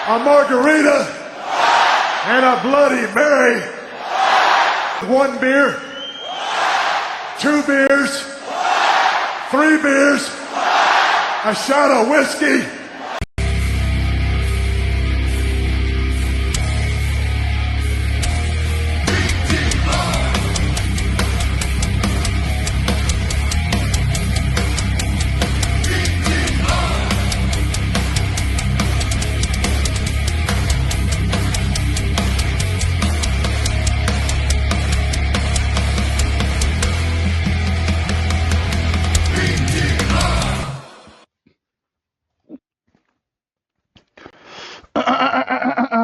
a margarita, and a Bloody Mary. 1 beer, 2 beers, 3 beers, a shot of whiskey.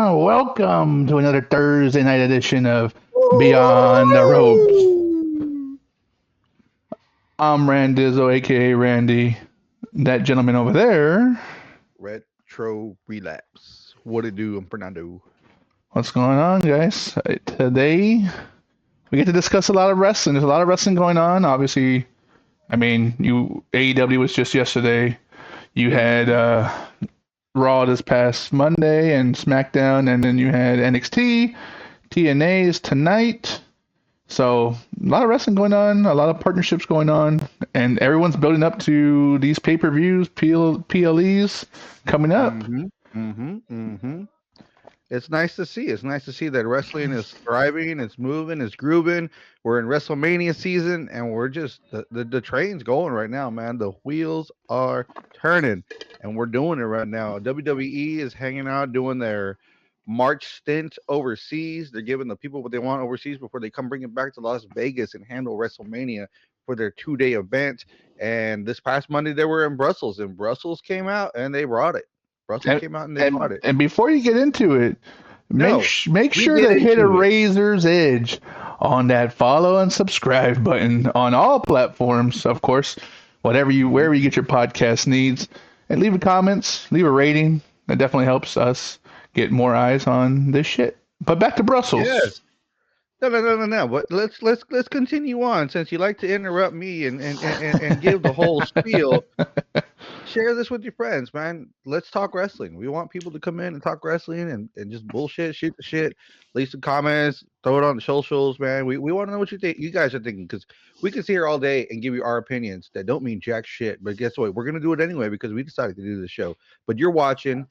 Welcome to another Thursday night edition of Beyond the Ropes. I'm Randizzo, aka Randy. That gentleman over there. Retro Relapse. What it do? I'm Fernando. What's going on, guys? Today we get to discuss a lot of wrestling. There's a lot of wrestling going on. Obviously, AEW was just yesterday. You had Raw this past Monday and SmackDown, and then you had NXT. TNA is tonight. So a lot of wrestling going on, a lot of partnerships going on, and everyone's building up to these pay-per-views, PLEs coming up. It's nice to see. It's nice to see that wrestling is thriving, it's moving, it's grooving. We're in WrestleMania season, and we're just the train's going right now, man. The wheels are turning, and we're doing it right now. WWE is hanging out doing their March stint overseas. They're giving the people what they want overseas before they come bring it back to Las Vegas and handle WrestleMania for their 2-day event. And this past Monday, they were in Brussels, and Brussels came out and they brought it. Brussels came out and they brought it. And before you get into it, make sure to hit a razor's edge on that follow and subscribe button on all platforms, of course, wherever you get your podcast needs, and leave a comments, leave a rating. That definitely helps us get more eyes on this shit. But back to Brussels. Yes. No. But let's continue on, since you like to interrupt me and give the whole spiel. Share this with your friends, man. Let's talk wrestling. We want people to come in and talk wrestling and just bullshit, shoot the shit, leave some comments, throw it on the socials, man. We want to know what you guys are thinking, because we can sit here all day and give you our opinions that don't mean jack shit. But guess what? We're gonna do it anyway because we decided to do this show. But you're watching.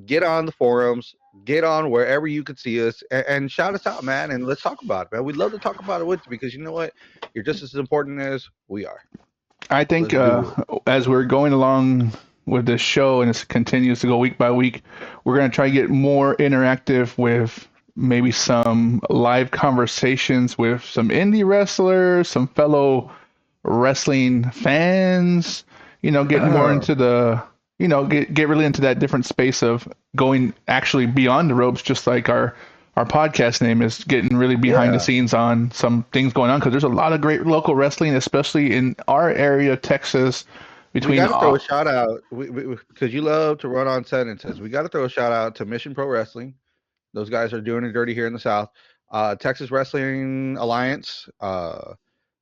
Get on the forums, get on wherever you can see us, and shout us out, man. And let's talk about it, man. We'd love to talk about it with you, because you know what? You're just as important as we are. I think as we're going along with this show and it continues to go week by week, we're going to try to get more interactive with maybe some live conversations with some indie wrestlers, some fellow wrestling fans, getting more into the, get really into that different space of going actually beyond the ropes, just like our podcast name is, getting really behind the scenes on some things going on, because there's a lot of great local wrestling, especially in our area, Texas. We got to throw a shout out, because you love to run on sentences. We got to throw a shout out to Mission Pro Wrestling. Those guys are doing it dirty here in the South. Texas Wrestling Alliance.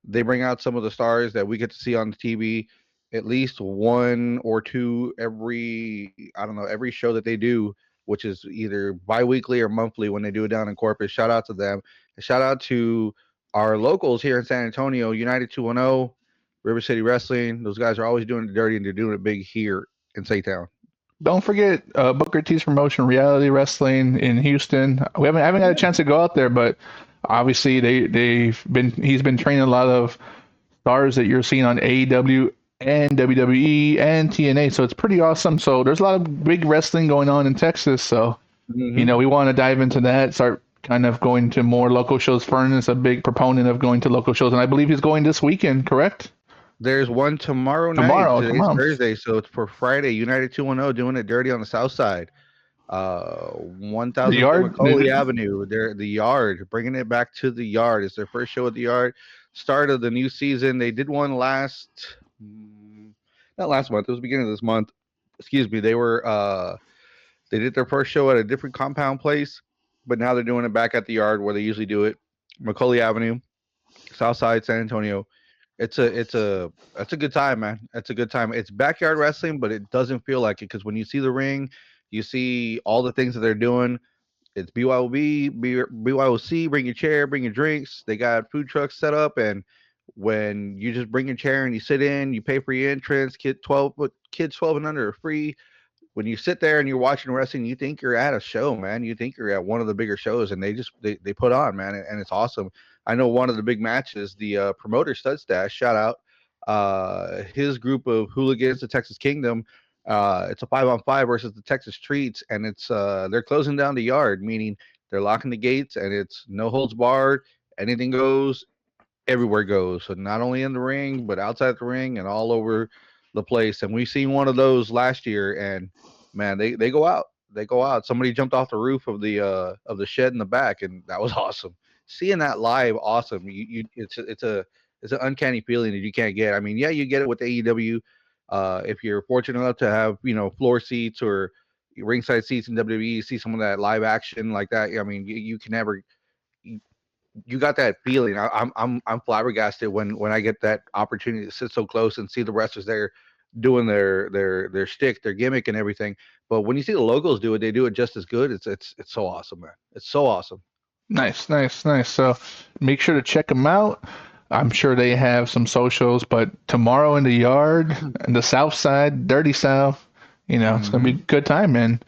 They bring out some of the stars that we get to see on the TV, at least 1 or 2 every show that they do, which is either bi-weekly or monthly when they do it down in Corpus. Shout out to them. A shout out to our locals here in San Antonio, United 210, River City Wrestling. Those guys are always doing it dirty, and they're doing it big here in Saytown. Don't forget Booker T's promotion, Reality Wrestling in Houston. I haven't had a chance to go out there, but obviously he's been training a lot of stars that you're seeing on AEW and WWE and TNA, so it's pretty awesome. So there's a lot of big wrestling going on in Texas, so we want to dive into that, start kind of going to more local shows. Fern is a big proponent of going to local shows, and I believe he's going this weekend, correct? There's one tomorrow night. Today's Thursday, so it's for Friday. United 210 doing it dirty on the south side. 1000 Macaulay Avenue. The Yard, bringing it back to the Yard. It's their first show at the Yard. Start of the new season. They did one not last month. It was the beginning of this month. Excuse me. They did their first show at a different compound place, but now they're doing it back at the Yard where they usually do it. Macaulay Avenue, South Side, San Antonio. It's a good time, man. It's a good time. It's backyard wrestling, but it doesn't feel like it, because when you see the ring, You see all the things that they're doing. It's BYOC. Bring your chair, bring your drinks. They got food trucks set up, and when you just bring your chair and you sit in, you pay for your entrance. Kids 12 and under are free. When you sit there and you're watching wrestling, you think you're at a show, man. You think you're at one of the bigger shows, and they put on, man, and it's awesome. I know one of the big matches, the promoter Stud Stash, shout out, his group of hooligans, the Texas Kingdom. It's a 5-on-5 versus the Texas Treats, and it's they're closing down the yard, meaning they're locking the gates, and it's no holds barred, anything goes, everywhere goes. So not only in the ring, but outside the ring and all over the place. And we seen one of those last year, and man, they go out. They go out. Somebody jumped off the roof of the shed in the back, and that was awesome. Seeing that live, awesome. It's an uncanny feeling that you can't get. I mean, yeah, you get it with AEW. If you're fortunate enough to have floor seats or ringside seats in WWE, you see some of that live action like that. I mean, you can never you got that feeling. I'm flabbergasted when I get that opportunity to sit so close and see the wrestlers there doing their stick, their gimmick, and everything. But when you see the locals do it, they do it just as good. It's so awesome, man. It's so awesome. Nice, nice, nice. So make sure to check them out. I'm sure they have some socials, but tomorrow in the yard, in the South Side, Dirty South, it's gonna be a good time, man.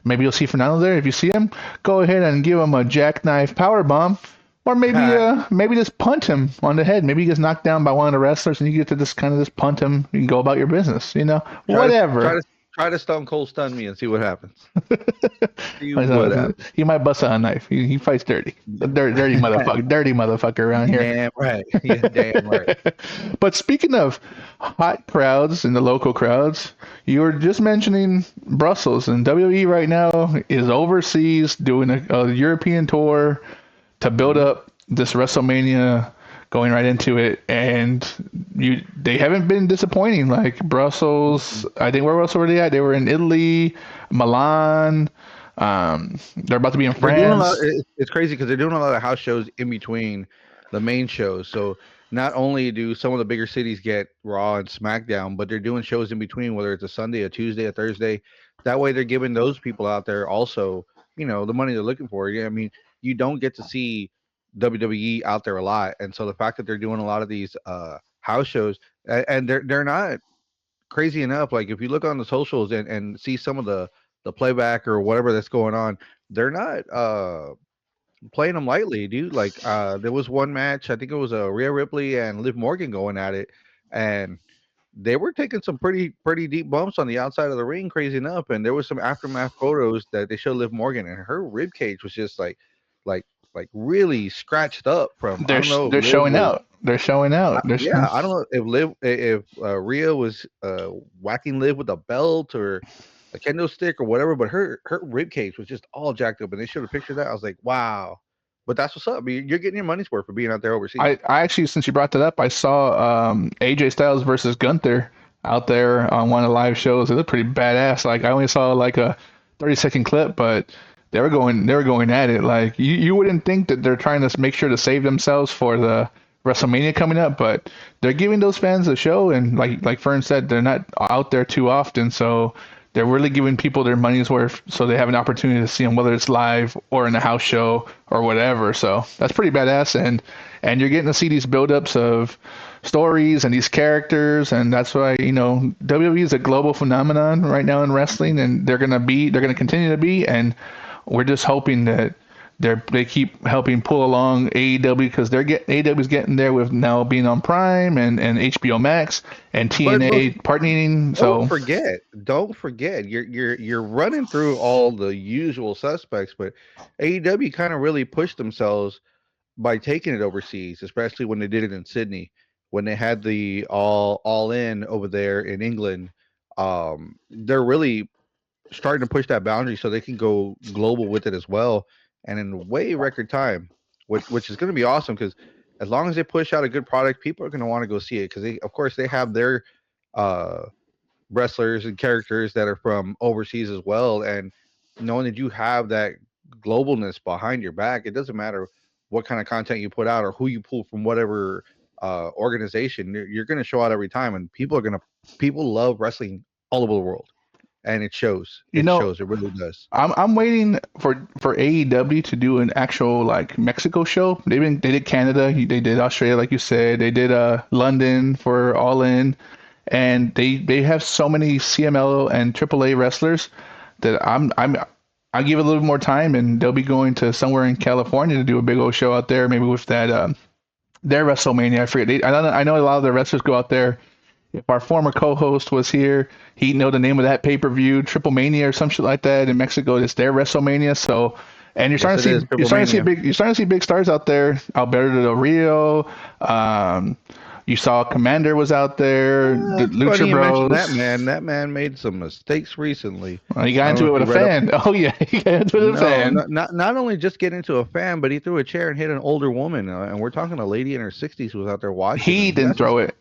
Maybe you'll see Fernando there. If you see him, go ahead and give him a jackknife power bomb, or maybe just punt him on the head. Maybe he gets knocked down by one of the wrestlers, and you get to just punt him. You can go about your business, whatever. Try to Stone Cold stun me and see what happens. See Like, what happens. he might bust out a knife. He fights dirty. Dirty motherfucker. Dirty motherfucker around here. Damn right. Yeah, damn right. But speaking of hot crowds and the local crowds, you were just mentioning Brussels, and WWE right now is overseas doing a European tour to build up this WrestleMania, going right into it, and they haven't been disappointing. Like Brussels, I think where else were they at? They were in Italy, Milan. They're about to be in They're doing a lot. France. It's crazy because they're doing a lot of house shows in between the main shows. So not only do some of the bigger cities get Raw and SmackDown, but they're doing shows in between, whether it's a Sunday, a Tuesday, a Thursday. That way, they're giving those people out there also, the money they're looking for. Yeah, I mean, you don't get to see WWE out there a lot, and so the fact that they're doing a lot of these house shows, and they're not crazy enough. Like if you look on the socials and see some of the playback or whatever that's going on, they're not playing them lightly, dude. Like there was one match, I think it was Rhea Ripley and Liv Morgan going at it, and they were taking some pretty deep bumps on the outside of the ring, crazy enough. And there was some aftermath photos that they showed Liv Morgan, and her rib cage was just like really scratched up from, I don't know if They're Liv showing was out. They're showing out. yeah, I don't know if Rhea was whacking Liv with a belt or a kendo stick or whatever, but her rib cage was just all jacked up, and they showed a picture of that. I was like, wow. But that's what's up. You're getting your money's worth for being out there overseas. I actually, since you brought that up, I saw AJ Styles versus Gunther out there on one of the live shows. It looked pretty badass. Like I only saw like a 30-second clip, but they were going at it. Like you wouldn't think that they're trying to make sure to save themselves for the WrestleMania coming up, but they're giving those fans a show, and like Fern said, they're not out there too often, so they're really giving people their money's worth, so they have an opportunity to see them, whether it's live or in a house show or whatever. So that's pretty badass, and you're getting to see these build-ups of stories and these characters, and that's why WWE is a global phenomenon right now in wrestling, and they're gonna continue to be, and we're just hoping that they keep helping pull along AEW, because AEW's getting there with now being on Prime and HBO Max and TNA partnering. So Don't forget, you're running through all the usual suspects, but AEW kind of really pushed themselves by taking it overseas, especially when they did it in Sydney, when they had the all in over there in England. They're really starting to push that boundary so they can go global with it as well, and in way record time, which is going to be awesome because as long as they push out a good product, people are going to want to go see it because they, of course, they have their uh, wrestlers and characters that are from overseas as well, and knowing that you have that globalness behind your back, it doesn't matter what kind of content you put out or who you pull from whatever organization, you're going to show out every time, and people love wrestling all over the world. and it shows. You It know, shows. It really does. I'm waiting for AEW to do an actual like Mexico show. They did Canada, they did Australia, like you said, they did London for All In, and they have so many CMLL and AAA wrestlers that I give it a little bit more time, and they'll be going to somewhere in California to do a big old show out there, maybe with that their WrestleMania. I forget. I know a lot of the wrestlers go out there. If our former co-host was here, he'd know the name of that pay-per-view, Triple Mania or some shit like that in Mexico. It's their WrestleMania. So, and Yes, it is. you're starting to see big stars out there. Alberto Del Rio. You saw Commander was out there. The Funny Lucha you mentioned that Bros. man. That man made some mistakes recently. He got I don't into know it if with you a read up. fan. Oh yeah, he got into it with a No, fan. not only just get into a fan, but he threw a chair and hit an older woman. And we're talking a lady in her 60s who was out there watching. He And didn't that's just, throw it.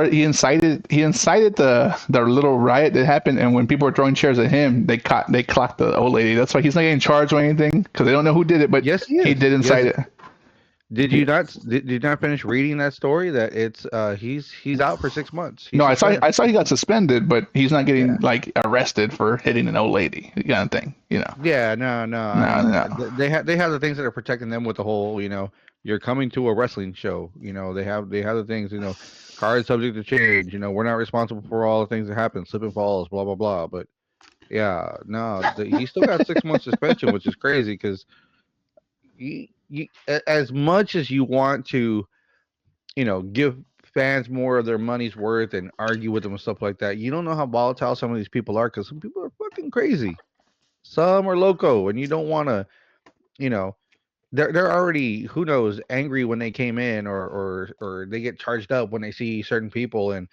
He incited the little riot that happened, and when people were throwing chairs at him, they clocked the old lady. That's why he's not getting charged or anything because they don't know who did it, but yes, he he is. did Yes. incite it. Did you not finish reading that story? That it's he's out for 6 months. He's No, suspended. I saw he got suspended, but he's not getting Yeah. like arrested for hitting an old lady kind of thing. Yeah, no. I No, mean, no. they have the things that are protecting them with the whole, you're coming to a wrestling show. They have the things, cards subject to change. We're not responsible for all the things that happen, slip and falls, blah blah blah. But yeah, no, he still got 6 months suspension, which is crazy because as much as you want to, give fans more of their money's worth and argue with them and stuff like that, you don't know how volatile some of these people are because some people are fucking crazy. Some are loco, and you don't want to, you know, they're already, who knows, angry when they came in, or they get charged up when they see certain people, and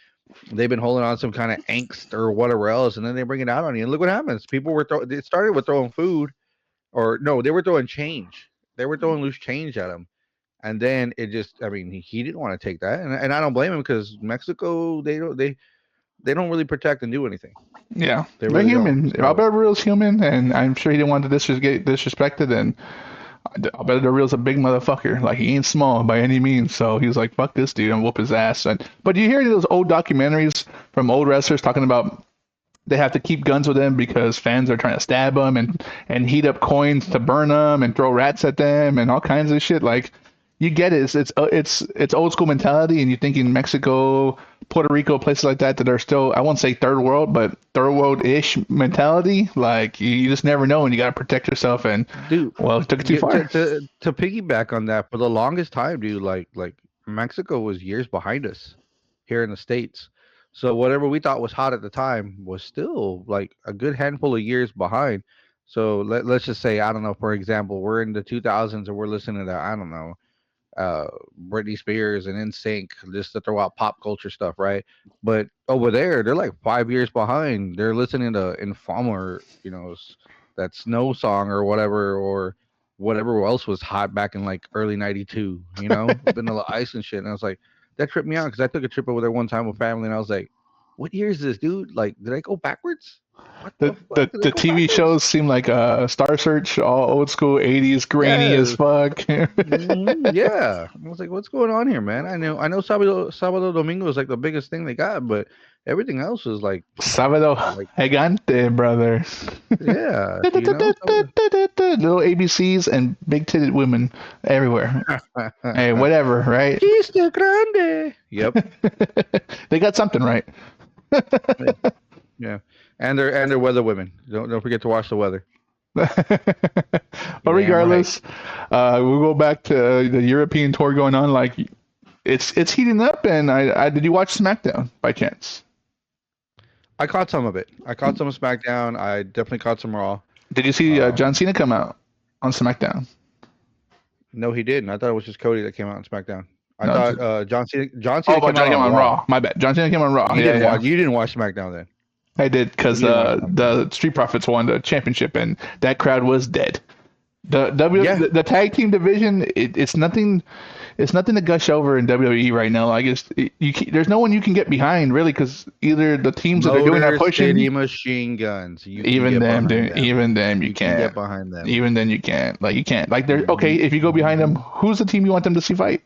they've been holding on some kind of angst or whatever else, and then they bring it out on you. And look what happens. People were it started with throwing food, or no, they were throwing change. They were throwing loose change at him. And then it just, I mean, he didn't want to take that, and I don't blame him because Mexico, they don't really protect and do anything. Yeah, They they're really don't. human. So Alberto Real's human, and I'm sure he didn't want to get disrespected. And Alberto Real's a big motherfucker. Like he ain't small by any means. So he was like, "Fuck this dude," and whoop his ass. But you hear those old documentaries from old wrestlers talking about they have to keep guns with them because fans are trying to stab them and heat up coins to burn them and throw rats at them and all kinds of shit. Like you get it. It's old school mentality, and you think in Mexico, Puerto Rico, places like that are still, I won't say third world, but third world ish mentality. Like you just never know, and you got to protect yourself. And dude, well, it took it too far. to piggyback on that, for the longest time, dude, like Mexico was years behind us here in the States. So whatever we thought was hot at the time was still like a good handful of years behind. So let's just say, I don't know, for example, we're in the 2000s and we're listening to, I don't know, uh Britney Spears and NSYNC, just to throw out pop culture stuff, right? But over there, they're like 5 years behind. They're listening to Informer, that Snow song or whatever else was hot back in like early '92. Vanilla Ice and shit. And I was like, that tripped me out because I took a trip over there one time with family, and I was like, what year is this, dude? Like, did I go backwards? What the fuck? Did I The go TV backwards? shows seem like a Star Search, all old school '80s, grainy as Yes. fuck. Yeah, I was like, "What's going on here, man?" I know Sábado Domingo is like the biggest thing they got, but everything else is Sábado like Gigante, brother. yeah, Little ABCs and big titted women everywhere. Hey, whatever, right? Chiste grande. Yep. They got something right. Yeah, and they're weather women. Don't forget to watch the weather. But You damn right. regardless, we'll go back to the European tour going on. Like it's heating up, and I did you watch SmackDown by chance? I caught some of it. I caught some of SmackDown. I definitely caught some Raw. Did you see John Um, Cena come out on SmackDown? no, he didn't. I thought it was just Cody that came out on SmackDown. I No. thought John Oh, Cena but came John out came on on Raw. Raw. My bad. John Cena came on Raw. Yeah, yeah. You didn't watch SmackDown then. I did because You didn't watch SmackDown. the Street Profits won the championship, and that crowd was dead. Yeah. The tag team division, it's nothing. It's nothing to gush over in WWE right now. Like there's no one you can get behind really, because either the teams that are doing that Motor City pushing, Machine Guns. You can even get them, behind dude, them. even them you You can get can't. behind them. Even then you can't. Like you can't. Like they're okay Mhm, if you go behind them. mhm. Who's the team you want them to see fight?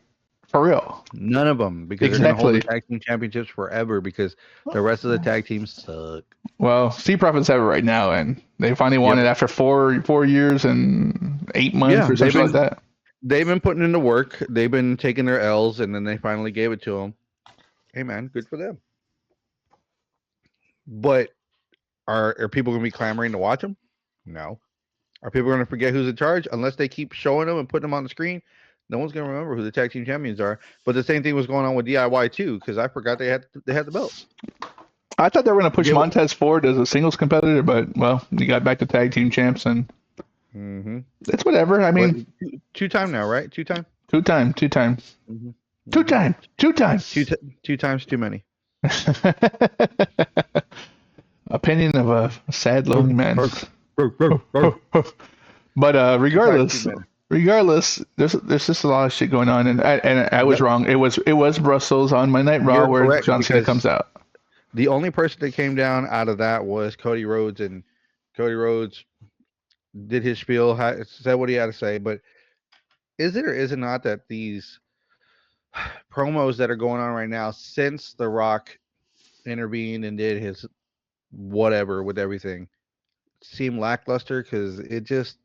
For real. None of them, because they're going to hold the Exactly. tag team championships forever because the rest of the tag teams suck. Well, Street Profits have it right now, and they finally won Yep. it after 4 years and 8 months Yeah, or something like that. they've been putting in the work. They've been taking their L's, and then they finally gave it to them. Hey, man, good for them. But are people going to be clamoring to watch them? No. Are people going to forget who's in charge unless they keep showing them and putting them on the screen? No one's going to remember who the tag team champions are. But the same thing was going on with DIY too, because I forgot they had the belts. I thought they were going to push Yeah. Montez forward as a singles competitor, but well, you got back to tag team champs, and it's whatever. I mean, two-time now, right? Two-time. two-time. Mm-hmm. Two-time. Two times too many. Opinion of a sad, lonely man. But regardless, there's just a lot of shit going on, and I was wrong. It was Brussels on Monday Night Raw You're where correct, John Cena because comes out. the only person that came down out of that was Cody Rhodes, and Cody Rhodes did his spiel, said what he had to say. But is it or is it not that these promos that are going on right now, since The Rock intervened and did his whatever with everything, seem lackluster? Because it just,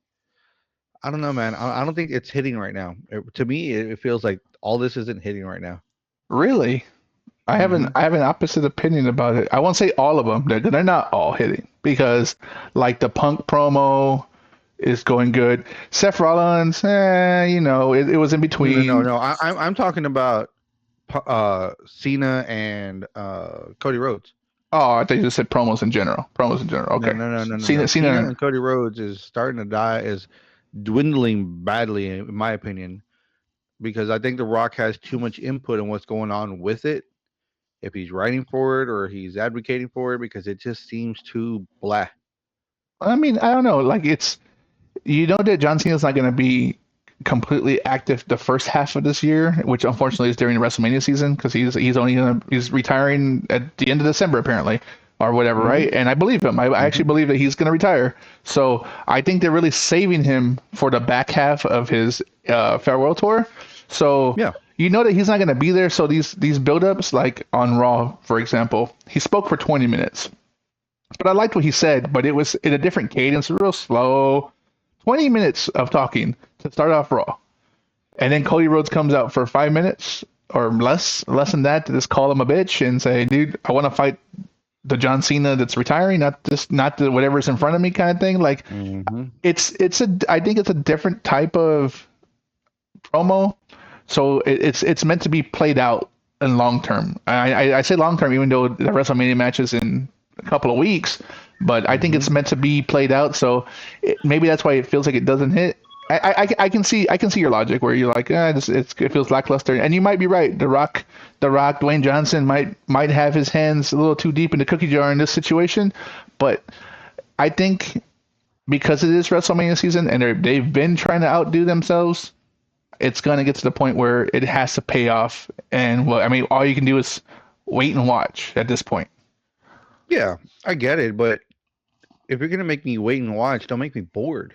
I don't know, man. I don't think it's hitting right now. To me, it feels like all this isn't hitting right now. Really? I have an opposite opinion about it. I won't say all of them. They're not all hitting, because like the Punk promo is going good. Seth Rollins, it was in between. No. I'm talking about Cena and Cody Rhodes. Oh, I thought you just said promos in general. Okay. No. Cena Cena and Cody Rhodes is starting to die, is dwindling badly, in my opinion, because I think The Rock has too much input in what's going on with it. If he's writing for it or he's advocating for it, because it just seems too blah. I mean, I don't know. Like, that John Cena's not going to be completely active the first half of this year, which unfortunately is during the WrestleMania season, because he's retiring at the end of December apparently, or whatever, right? And I believe him. I actually believe that he's going to retire. So I think they're really saving him for the back half of his farewell tour. So Yeah. that he's not going to be there. So these build-ups, like on Raw, for example, he spoke for 20 minutes. But I liked what he said, but it was in a different cadence, real slow. 20 minutes of talking to start off Raw. And then Cody Rhodes comes out for 5 minutes or less than that, to just call him a bitch and say, dude, I want to fight the John Cena that's retiring, not the whatever's in front of me kind of thing. Like, I think it's a different type of promo. So it's meant to be played out in long term. I say long term, even though the WrestleMania match is in a couple of weeks, but I think it's meant to be played out. So maybe that's why it feels like it doesn't hit. I can see your logic where you're like, it feels lackluster, and you might be right. The Rock, Dwayne Johnson might have his hands a little too deep in the cookie jar in this situation, but I think because it is WrestleMania season and they've been trying to outdo themselves, it's gonna get to the point where it has to pay off. And all you can do is wait and watch at this point. Yeah, I get it, but if you're gonna make me wait and watch, don't make me bored.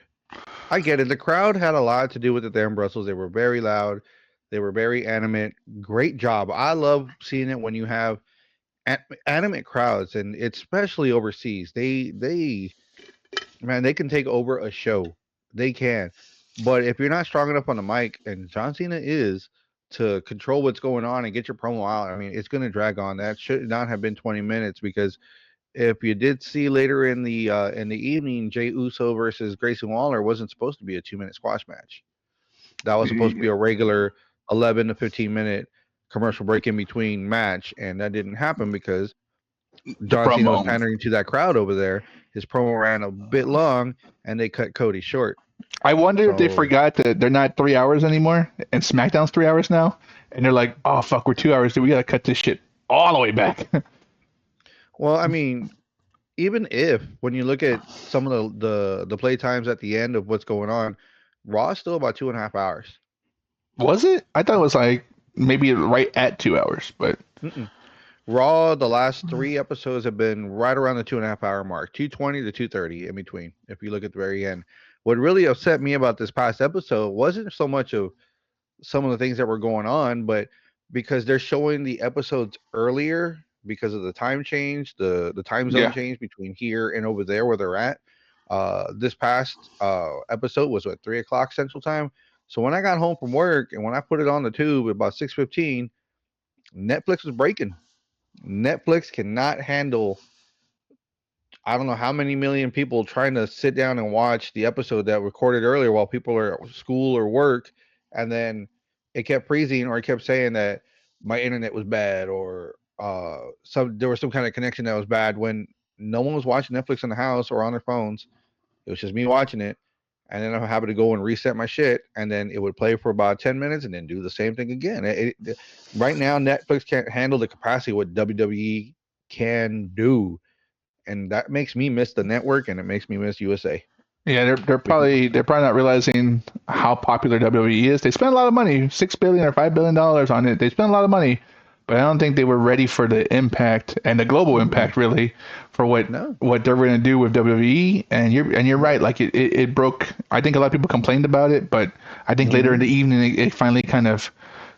I get it. The crowd had a lot to do with it there in Brussels. They were very loud. They were very animate. Great job. I love seeing it when you have animate crowds, and especially overseas. They can take over a show. They can. But if you're not strong enough on the mic, and John Cena is, to control what's going on and get your promo out, it's going to drag on. That should not have been 20 minutes, because if you did see later in the evening, Jey Uso versus Grayson Waller wasn't supposed to be a 2-minute squash match. That was supposed to be a regular 11 to 15-minute commercial break in between match, and that didn't happen because John Cena was pandering to that crowd over there. His promo ran a bit long, and they cut Cody short. I wonder if they forgot that they're not 3 hours anymore, and SmackDown's 3 hours now, and they're like, "Oh fuck, we're 2 hours. Dude, we gotta cut this shit all the way back." Well, even if, when you look at some of the play times at the end of what's going on, Raw is still about 2.5 hours. Was it? I thought it was like maybe right at 2 hours, but Raw, the last 3 episodes have been right around the 2.5 hour mark, 220 to 230 in between. If you look at the very end, what really upset me about this past episode wasn't so much of some of the things that were going on, but because they're showing the episodes earlier because of the time change, the time zone Yeah. change between here and over there where they're at. This past episode was what 3 o'clock Central Time. So when I got home from work and when I put it on the tube at about 6:15, Netflix was breaking. Netflix cannot handle I don't know how many million people trying to sit down and watch the episode that recorded earlier while people are at school or work, and then it kept freezing or it kept saying that my internet was bad or some there was some kind of connection that was bad when no one was watching Netflix in the house or on their phones. It was just me watching it, and then I'm having to go and reset my shit, and then it would play for about 10 minutes and then do the same thing again. Right now, Netflix can't handle the capacity of what WWE can do, and that makes me miss the network and it makes me miss USA. Yeah, they're We can, probably not realizing how popular WWE is. They spent a lot of money, $6 billion or $5 billion on it. They spent a lot of money, but I don't think they were ready for the impact and the global impact really for no, what they're going to do with WWE. And you're right. Like it broke. I think a lot of people complained about it, but I think later in hmm the evening it finally kind of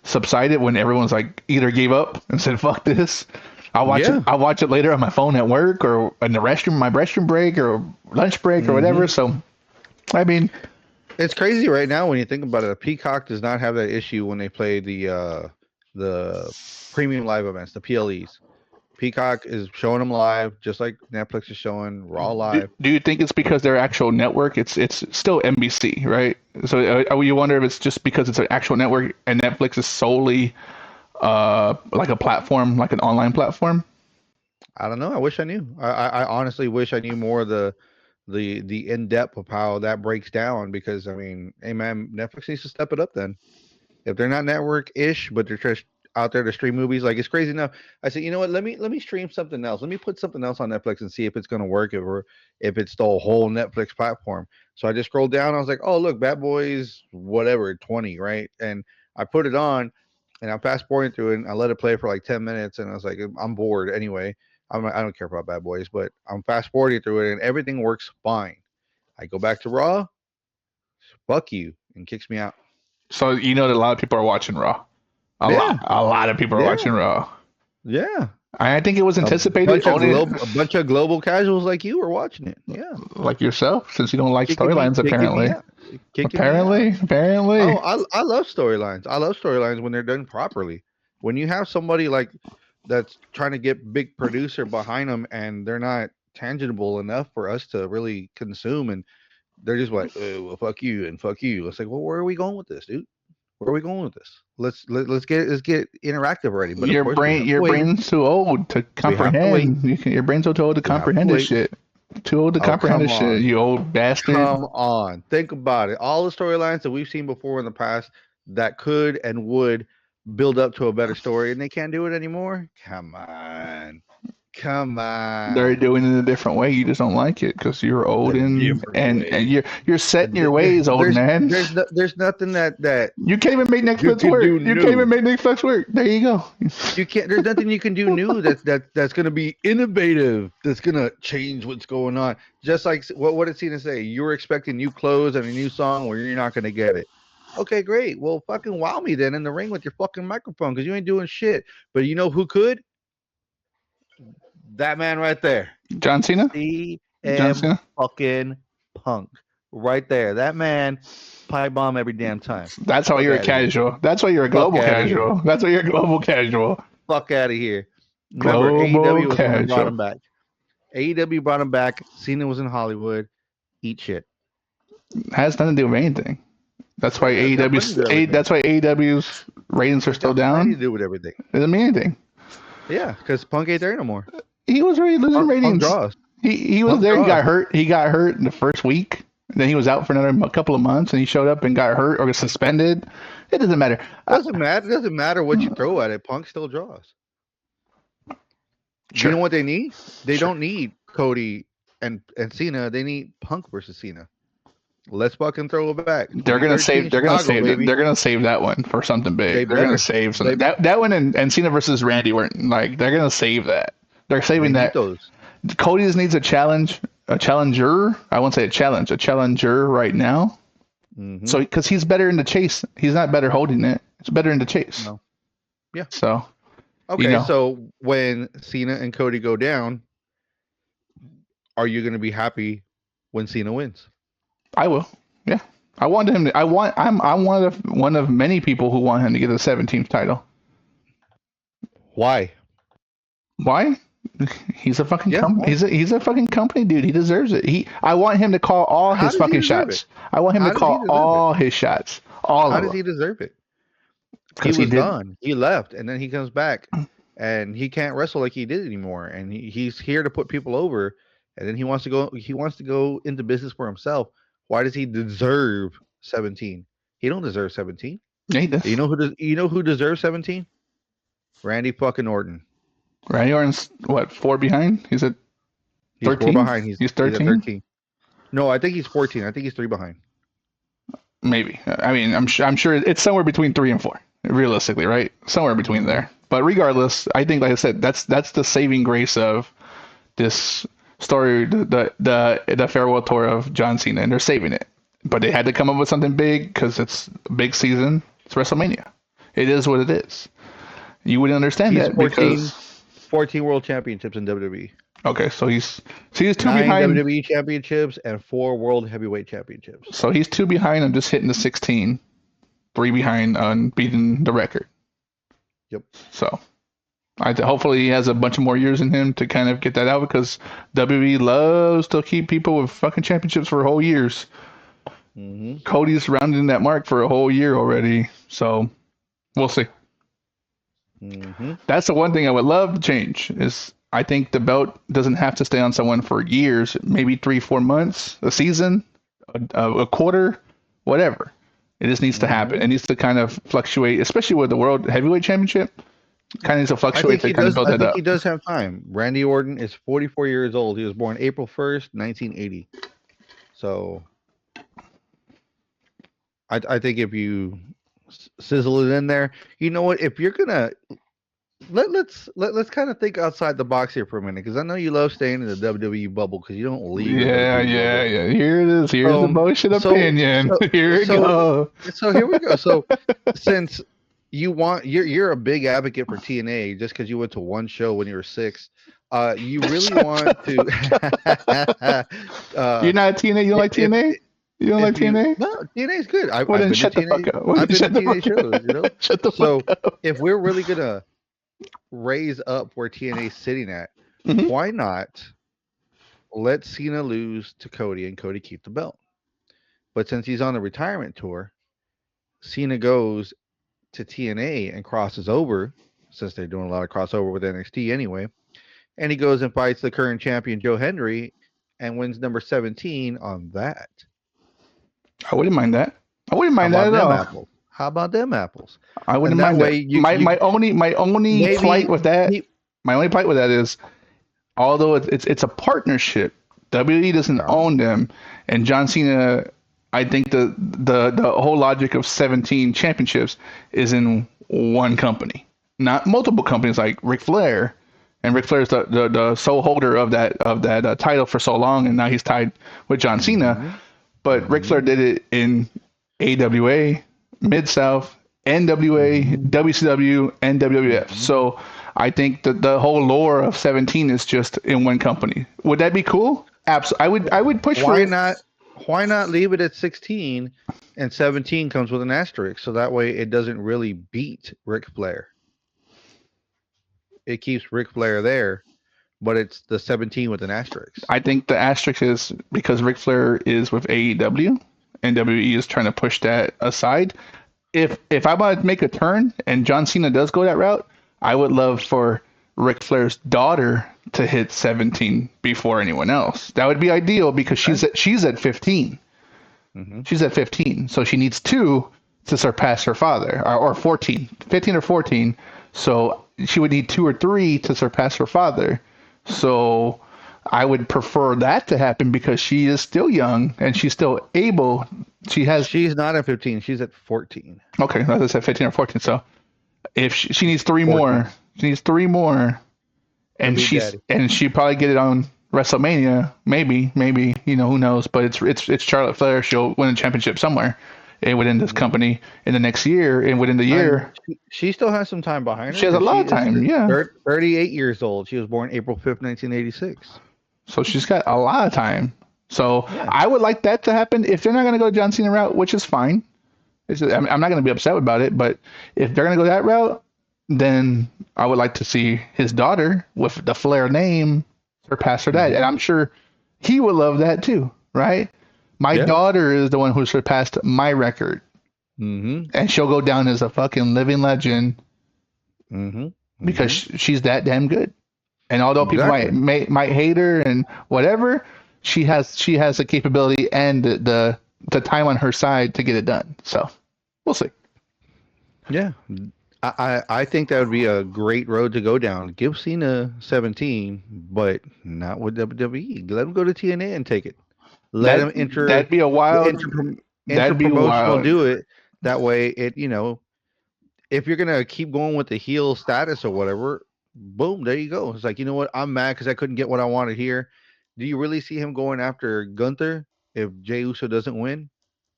subsided when everyone's like either gave up and said fuck this. I'll watch it. yeah, I'll watch it later on my phone at work or in the restroom, my restroom break or lunch break or hmm whatever. So I mean, it's crazy right now when you think about it. Peacock does not have that issue when they play the premium live events, the PLEs. Peacock is showing them live, just like Netflix is showing Raw live. do you think it's because their actual network? It's still NBC, right? So you wonder if it's just because it's an actual network and Netflix is solely like a platform, like an online platform. I don't know. I wish I knew. I honestly wish I knew more of the in depth of how that breaks down because I mean, hey man, Netflix needs to step it up then. If they're not network ish, but they're just out there to stream movies, like it's crazy enough. I said, you know what? Let me stream something else. Let me put something else on Netflix and see if it's gonna work if it's the whole Netflix platform. So I just scrolled down. I was like, oh look, Bad Boys, whatever, 20, right? And I put it on, and I'm fast forwarding through it. And I let it play for like 10 minutes, and I was like, I'm bored anyway. I don't care about Bad Boys, but I'm fast forwarding through it, and everything works fine. I go back to Raw, fuck you, and kicks me out. So you know that a lot of people are watching Raw. Yeah, A lot of people are yeah, watching Raw. yeah. I think it was A anticipated. Only bunch of global casuals like you are watching it. Yeah, like yourself, since you don't like storylines, kicking me apparently. out, kicking me out. Apparently. Oh, I love storylines. I love storylines when they're done properly. When you have somebody like that's trying to get big producer behind them and they're not tangible enough for us to really consume, and they're just like, oh, well, fuck you and fuck you. It's like, well, where are we going with this, dude? Where are we going with this? Let's get interactive already. But of course, we have to Your wait. brain's too old to We have to wait. comprehend. Your brain's too old to We have to comprehend this wait. shit. Too old to Oh, comprehend come this shit. on. You old bastard. Come on. Think about it. All the storylines that we've seen before in the past that could and would build up to a better story and they can't do it anymore. Come on. Come They're on. doing it a different way. You just don't like it because you're old A different and way. you're set in your ways, old man. There's nothing that You can't even make you Netflix can work. do You can't even new. make Netflix work. There you go. You can't. There's nothing you can do new that's gonna be innovative. That's gonna change what's going on. Just like what did Cena say? You're expecting new clothes and a new song, where you're not gonna get it. Okay, great. Well, fucking wow me then in the ring with your fucking microphone because you ain't doing shit. But you know who could? That man right there, John Cena. John CM Cena. fucking Punk, right there. That man pipe bomb every damn time. That's why Fuck you're a out of here. casual. That's why you're a Fuck global out of here. casual. That's why you're a global casual. Fuck out of here. Remember, Global AEW was the one that brought casual. him back. AEW brought him back. Cena was in Hollywood. Eat shit. Has nothing to do with anything. That's why Yeah, it's got plenty to do with everything. That's why AEW's ratings are It's still got plenty down. to do with everything. It doesn't mean anything. Yeah, because Punk ain't there no more. He was already losing Punk ratings. draws. He was Punk there. He draws. got hurt. He got hurt in the first week. And then he was out for another couple of months, and he showed up and got hurt or got suspended. It doesn't matter. Doesn't matter. It doesn't matter what you throw at it. Punk still draws. You Sure, know what they need? They sure. don't need Cody and Cena. They need Punk versus Cena. Let's fucking throw it back. 2013 Chicago, baby. They're gonna save that one for something They big. They're gonna better. save They something. That one and Cena versus Randy weren't like they're gonna save that. They're saving they need that. those. Cody just needs a challenge, a challenger. I won't say a challenge, a challenger right now. So because he's better in the chase, he's not better holding it. It's better in the chase. No. Yeah. So. Okay, so when Cena and Cody go down, are you going to be happy when Cena wins? I will. Yeah. I want him to, I'm one of many people who want him to get the 17th title. Why? Why? He's a fucking he's a fucking company dude. He deserves it. I want him to call all his fucking shots. I want him to call all his shots. All of them. How does he deserve it? He was done. He left, and then he comes back, and he can't wrestle like he did anymore. And he's here to put people over, and then he wants to go. He wants to go into business for himself. Why does he deserve 17? He don't deserve 17. Yeah, he does. You know who deserves 17? Randy fucking Orton. Randy Orton's what, 4 behind? He's at 13. He's 4 behind. He's 13. 13. No, I think he's 14. I think he's 3 behind. Maybe. I mean, I'm sure it's somewhere between 3 and 4. Realistically, right? Somewhere between there. But regardless, I think, like I said, that's the saving grace of this story, the farewell tour of John Cena, and they're saving it. But they had to come up with something big because it's a big season. It's WrestleMania. It is what it is. You wouldn't understand that because 14 world championships in WWE. Okay, so he's 2 9 behind WWE championships and 4 world heavyweight championships. So he's 2 behind on just hitting the 16, 3 behind on beating the record. Yep. So hopefully he has a bunch of more years in him to kind of get that out, because WWE loves to keep people with fucking championships for whole years. Cody's rounding that mark for a whole year already, so we'll see. That's the one thing I would love to change is I think the belt doesn't have to stay on someone for years, maybe 3-4 months, a season, a quarter, whatever. It just needs to happen. It needs to kind of fluctuate, especially with the World Heavyweight Championship. Kind of needs to fluctuate to kind of build that up. I think he does have time. Randy Orton is 44 years old. He was born April 1st, 1980. So I think if you sizzle it in there, you know what? If you're gonna let's kind of think outside the box here for a minute, because I know you love staying in the WWE bubble because you don't leave. Yeah. Here it is. Here's the bullshit opinion. Here we go. So here we go. So since you're a big advocate for TNA just because you went to one show when you were 6. You really want to. You're not a TNA. You don't like TNA. You don't like TNA? No, TNA is good. I've been to TNA. I've been to TNA shows. You know. Shut the fuck up. If we're really gonna raise up where TNA's sitting at, why not let Cena lose to Cody and Cody keep the belt? But since he's on the retirement tour, Cena goes to TNA and crosses over, since they're doing a lot of crossover with NXT anyway, and he goes and fights the current champion Joe Hendry and wins number 17 on that. I wouldn't mind that. I wouldn't mind that at all. Apples? How about them apples? I wouldn't mind that. My only plight with that. My only plight with that is, although it's a partnership, WWE doesn't own them, and John Cena. I think the whole logic of 17 championships is in one company, not multiple companies like Ric Flair. And Ric Flair's the sole holder of that title for so long, and now he's tied with John Cena. But Ric Flair did it in AWA, Mid-South, NWA, WCW, and WWF. So I think that the whole lore of 17 is just in one company. Would that be cool? Absolutely. I would push for it. Why not leave it at 16 and 17 comes with an asterisk, so that way it doesn't really beat Ric Flair. It keeps Ric Flair there, but it's the 17 with an asterisk. I think the asterisk is because Ric Flair is with AEW and WWE is trying to push that aside. If I want to make a turn and John Cena does go that route, I would love for Ric Flair's daughter to hit 17 before anyone else. That would be ideal because she's at 15. She's at 15, so she needs 2 to surpass her father, or 14, 15 or 14. So she would need 2 or 3 to surpass her father. So I would prefer that to happen because she is still young and she's still able. She's not at 15. She's at 14. Okay, I said 15 or 14. So if she needs 3 more, she needs 3 more, and she probably get it on WrestleMania, maybe, who knows? But it's Charlotte Flair. She'll win a championship somewhere within this company in the next year, and within the And year, she still has some time behind her she has a because lot she of is time. Yeah, 38 years old. She was born April 5th, 1986. so she's got a lot of time. So Yeah. I would like that to happen. If they're not going to go John Cena route, which is fine, I'm not going to be upset about it. But if they're going to go that route, then I would like to see his daughter with the Flair name surpass her dad, and I'm sure he would love that too, right? My Yeah. daughter is the one who surpassed my record, Mm-hmm. and she'll go down as a fucking living legend Mm-hmm. because she's that damn good. And although people Exactly. might hate her and whatever, she has the capability and the time on her side to get it done. So we'll see. Yeah. I think that would be a great road to go down. Give Cena 17, but not with WWE. Let him go to TNA and take it. Let him That'd be a wild. enter That'd be promotional wild. do it. That way if you're gonna keep going with the heel status or whatever, boom, there you go. It's like, you know what? I'm mad because I couldn't get what I wanted here. Do you really see him going after Gunther if Jey Uso doesn't win?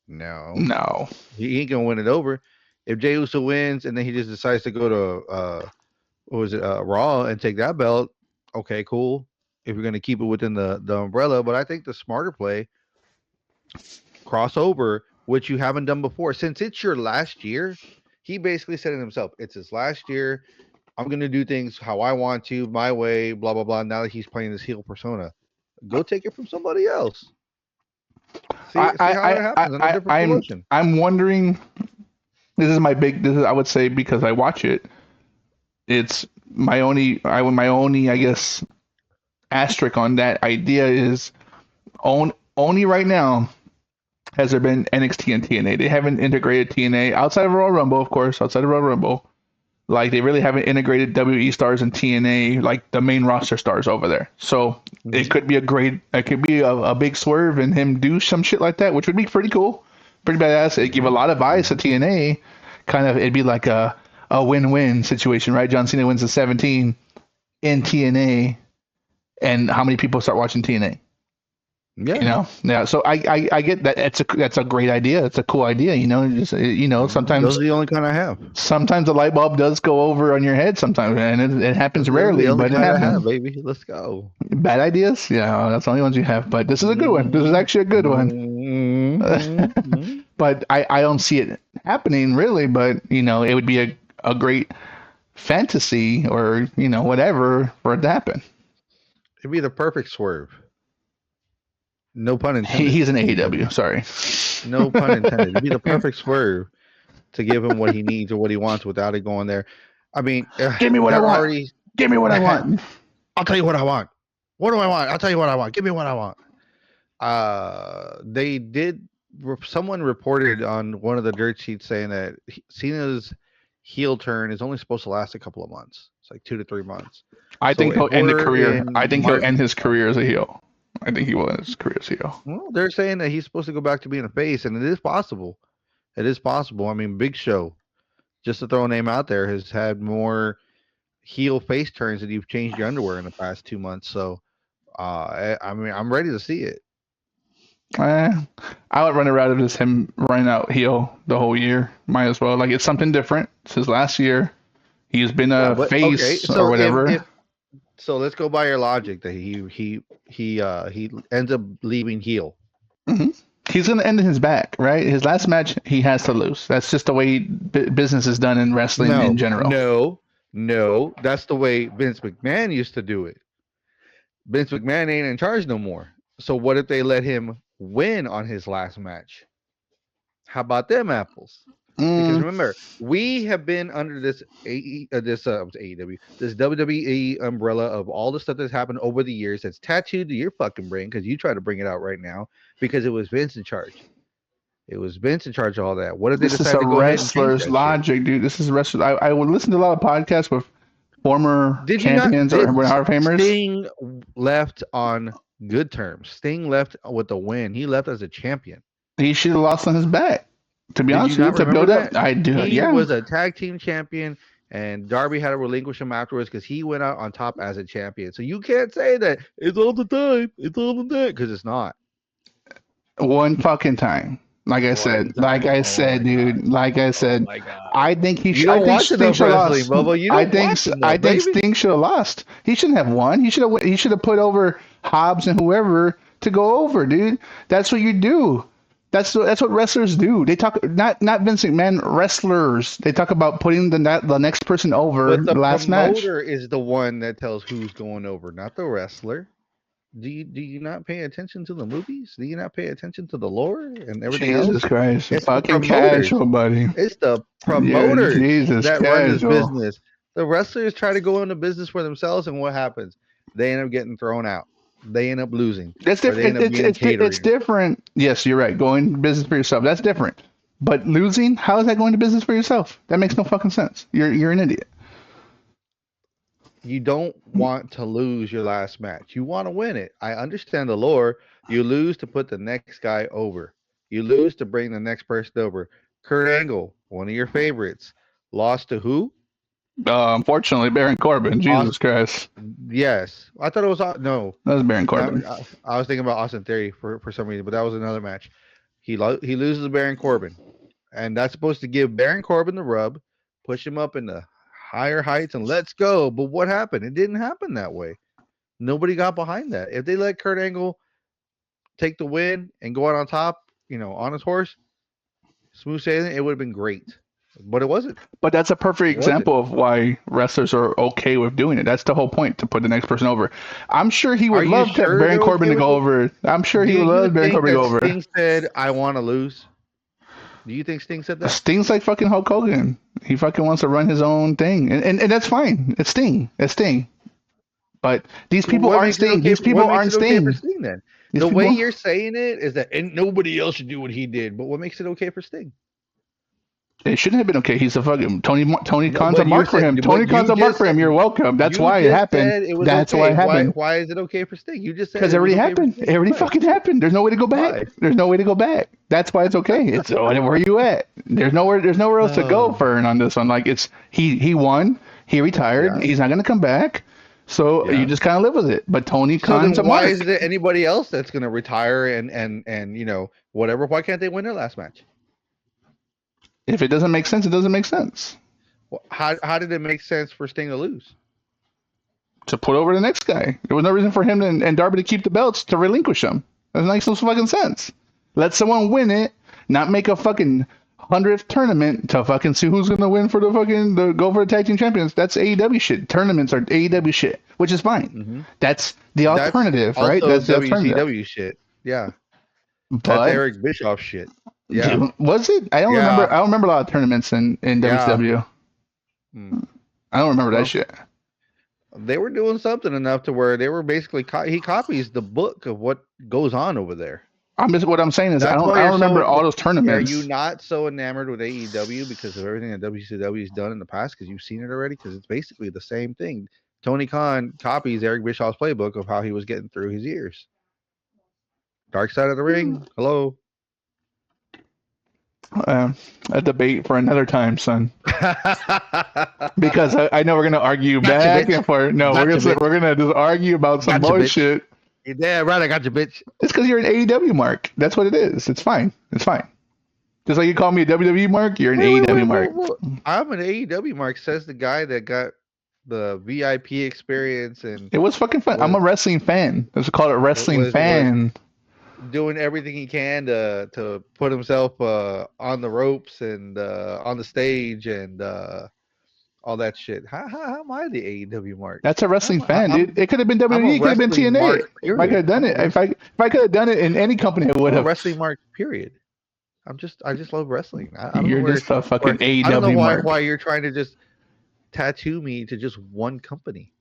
No. No. He ain't gonna win it over. If Jey Uso wins and then he just decides to go to what was it, Raw and take that belt, okay, cool. If you're gonna keep it within the umbrella, but I think the smarter play, crossover, which you haven't done before. Since it's your last year, he basically said it himself. It's his last year. I'm gonna do things how I want to, my way, blah blah blah. Now that he's playing this heel persona, go take it from somebody else. See how that happens in a different promotion. I'm wondering. This is I would say because I watch it. It's my only I guess asterisk on that idea is only right now has there been NXT and TNA. They haven't integrated TNA outside of Royal Rumble, of course, outside of Royal Rumble. Like they really haven't integrated WWE stars and TNA, like the main roster stars over there. So it could be a big swerve and him do some shit like that, which would be pretty cool, pretty badass. It'd give a lot of eyes to TNA. Kind of, it'd be like a win-win situation, right? John Cena wins the 17 in TNA, and how many people start watching TNA? Yeah. Yeah. So I get that. That's a great idea. It's a cool idea. Sometimes Those are the only kind I have. sometimes the light bulb does go over on your head sometimes, and it happens Those are rarely, the only but it kind I have, happens. baby. Let's go. Bad ideas? Yeah, that's the only ones you have. But this is a good one. This is actually a good one. Mhm. But I don't see it happening really. But it would be a great fantasy or whatever for it to happen. It'd be the perfect swerve. No pun intended. He's an AEW. Sorry. No pun intended. It'd be the perfect swerve to give him what he needs or what he wants without it going there. I mean, Give me what I they're want. already. Give me what I want. I'll tell you what I want. What do I want? I'll tell you what I want. Give me what I want. They did. Someone reported on one of the dirt sheets saying that Cena's heel turn is only supposed to last a couple of months. It's like 2 to 3 months. I think he'll end a career. I think he'll March, end his career as a heel. I think he will end his career as a heel. well, they're saying that he's supposed to go back to being a face, and it is possible. It is possible. I mean, Big Show, just to throw a name out there, has had more heel face turns than you've changed your underwear in the past 2 months. So, I mean, I'm ready to see it. I would run it rather just him running out heel the whole year. Might as well. Like it's something different. It's his last year. He's been a face or whatever. So let's go by your logic that he ends up leaving heel. Mm-hmm. He's gonna end in his back, right? His last match, he has to lose. That's just the way business is done in wrestling in general. No, that's the way Vince McMahon used to do it. Vince McMahon ain't in charge no more. So what if they let him win on his last match? How about them apples? Because remember, we have been under this AEW, this WWE umbrella of all the stuff that's happened over the years that's tattooed to your fucking brain because you try to bring it out right now because it was Vince in charge. It was Vince in charge of all that. What if they decide to go ahead and change wrestler's that logic, shit? dude. This is wrestler. I would listen to a lot of podcasts with former champions or Hall of Famers. Sting left on good terms. Sting left with a win. He left as a champion. He should have lost on his back. To be honest with you, to build up, I do. He was a tag team champion, and Darby had to relinquish him afterwards because he went out on top as a champion. So you can't say that it's all the time, because it's not. One fucking time. Like I said, dude. Like I said, My God. I think he. You I don't think watch Sting enough should have wrestling, lost. Bubba. You don't watch enough, I think baby. Sting should have lost. He shouldn't have won. He should have. He should have put over Hobbs and whoever to go over, dude. That's what you do. That's what wrestlers do. They talk not Vince McMahon, wrestlers. They talk about putting the next person over But the the last match. promoter is the one that tells who's going over, not the wrestler. Do you not pay attention to the movies? Do you not pay attention to the lore and everything else? Jesus Christ, It's the fucking promoters. casual, buddy. It's the Yeah, promoters Jesus, that run this casual. business. The wrestlers try to go into business for themselves, and what happens? They end up getting thrown out. They end up losing. That's Or they different. end up being catering. It's different. Yes, you're right. Going business for yourself. That's different. But losing, how is that going to business for yourself? That makes no fucking sense. You're an idiot. You don't want to lose your last match. You want to win it. I understand the lore. You lose to put the next guy over. You lose to bring the next person over. Kurt Angle, one of your favorites, lost to who? Unfortunately, Baron Corbin. Jesus Christ. Yes. I thought it was no. That was Baron Corbin. I was thinking about Austin Theory for some reason, but that was another match. He loses to Baron Corbin, and that's supposed to give Baron Corbin the rub, push him up into higher heights, and let's go. But what happened? It didn't happen that way. Nobody got behind that. If they let Kurt Angle take the win and go out on top, on his horse, smooth sailing, it would have been great. But it wasn't. But that's a perfect example of why wrestlers are okay with doing it. That's the whole point, to put the next person over. I'm sure he would love Baron Corbin to go over. I'm sure he would love Baron Corbin to go over. Sting said, "I want to lose." Do you think Sting said that? Sting's like fucking Hulk Hogan. He fucking wants to run his own thing, and that's fine. It's Sting. It's Sting. But these people aren't Sting. These people aren't Sting. For Sting then? The way you're saying it is that and nobody else should do what he did. But what makes it okay for Sting? It shouldn't have been okay. He's a fucking Tony Khan's a mark for him. Tony Khan's a mark for him. You're welcome. That's why it happened. That's why it happened. Why is it okay for Sting? You just said because it already happened. It already fucking happened. There's no way to go back. Why? There's no way to go back. That's why it's okay. It's where you at. There's nowhere else to go for on this one. Like it's he won. He retired. Yeah. He's not gonna come back. So you just kind of live with it. But Tony Khan's a mark. Why isn't it anybody else that's gonna retire and whatever? Why can't they win their last match? If it doesn't make sense, it doesn't make sense. Well, how did it make sense for Sting to lose? To put over the next guy. There was no reason for him and Darby to keep the belts, to relinquish them. That makes no fucking sense. Let someone win it, not make a fucking 100th tournament to fucking see who's going to win for the go for the tag team champions. That's AEW shit. Tournaments are AEW shit, which is fine. Mm-hmm. That's the alternative, right? That's the WCW shit. Yeah. That's Eric Bischoff shit. Yeah. Dude, was it? I don't remember. I don't remember a lot of tournaments in WCW. I don't remember that shit. They were doing something enough to where they were basically he copies the book of what goes on over there. What I'm saying is I don't remember all those tournaments. Are you not so enamored with AEW because of everything that WCW has done in the past because you've seen it already? Because it's basically the same thing. Tony Khan copies Eric Bischoff's playbook of how he was getting through his years. Dark Side of the Ring. Hello. A debate for another time, son. Because I know we're gonna argue back and forth. No, we're gonna just argue about some bullshit. Yeah, right. I got you, bitch. It's because you're an AEW mark. That's what it is. It's fine. It's fine. Just like you call me a WWE mark, you're an AEW mark. I'm an AEW mark. Says the guy that got the VIP experience and it was fucking fun. I'm a wrestling fan. Let's call it wrestling fan. Doing everything he can to put himself on the ropes and on the stage and all that shit. How am I the AEW mark? That's a wrestling fan, dude. It could have been WWE. It could have been TNA. If I could have done it, if I could have done it in any company, I would have. Wrestling mark. Period. I just love wrestling. You're just a fucking AEW mark. I don't know why you're trying to just tattoo me to just one company.